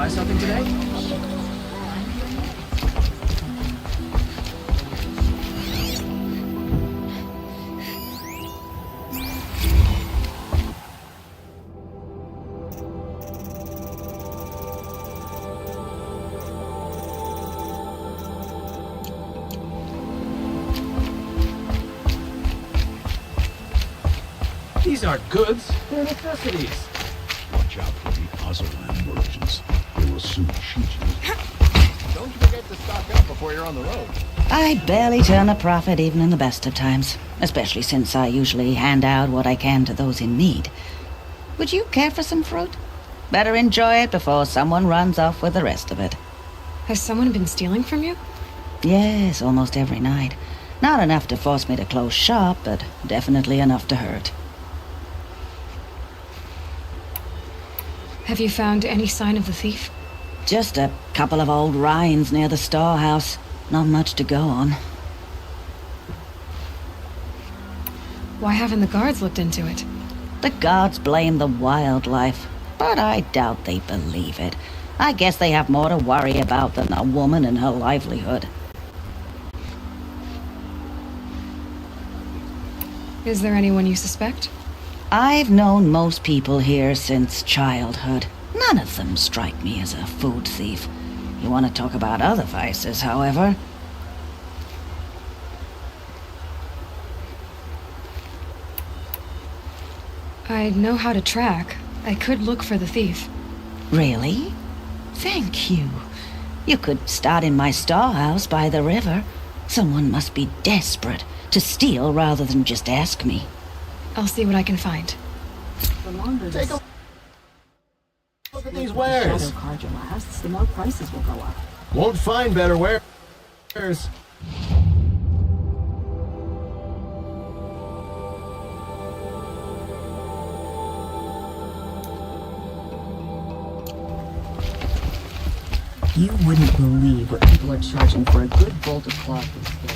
buy something today? These aren't goods, they're necessities. Watch out for the Azalan merchants. They will soon shoot you. Don't forget to stock up before you're on the road. I barely turn a profit even in the best of times, especially since I usually hand out what I can to those in need. Would you care for some fruit? Better enjoy it before someone runs off with the rest of it. Has someone been stealing from you? Yes, almost every night. Not enough to force me to close shop, but definitely enough to hurt. Have you found any sign of the thief? Just a couple of old rinds near the storehouse. Not much to go on. Why haven't the guards looked into it? The guards blame the wildlife, but I doubt they believe it. I guess they have more to worry about than a woman and her livelihood. Is there anyone you suspect? I've known most people here since childhood. None of them strike me as a food thief. You want to talk about other vices, however? I know how to track. I could look for the thief. Really? Thank you. You could start in my storehouse by the river. Someone must be desperate to steal rather than just ask me. I'll see what I can find. The longer Take a look at these wares. shadow card lasts, the more prices will go up. Won't find better wares. You wouldn't believe what people are charging for a good bolt of cloth these days.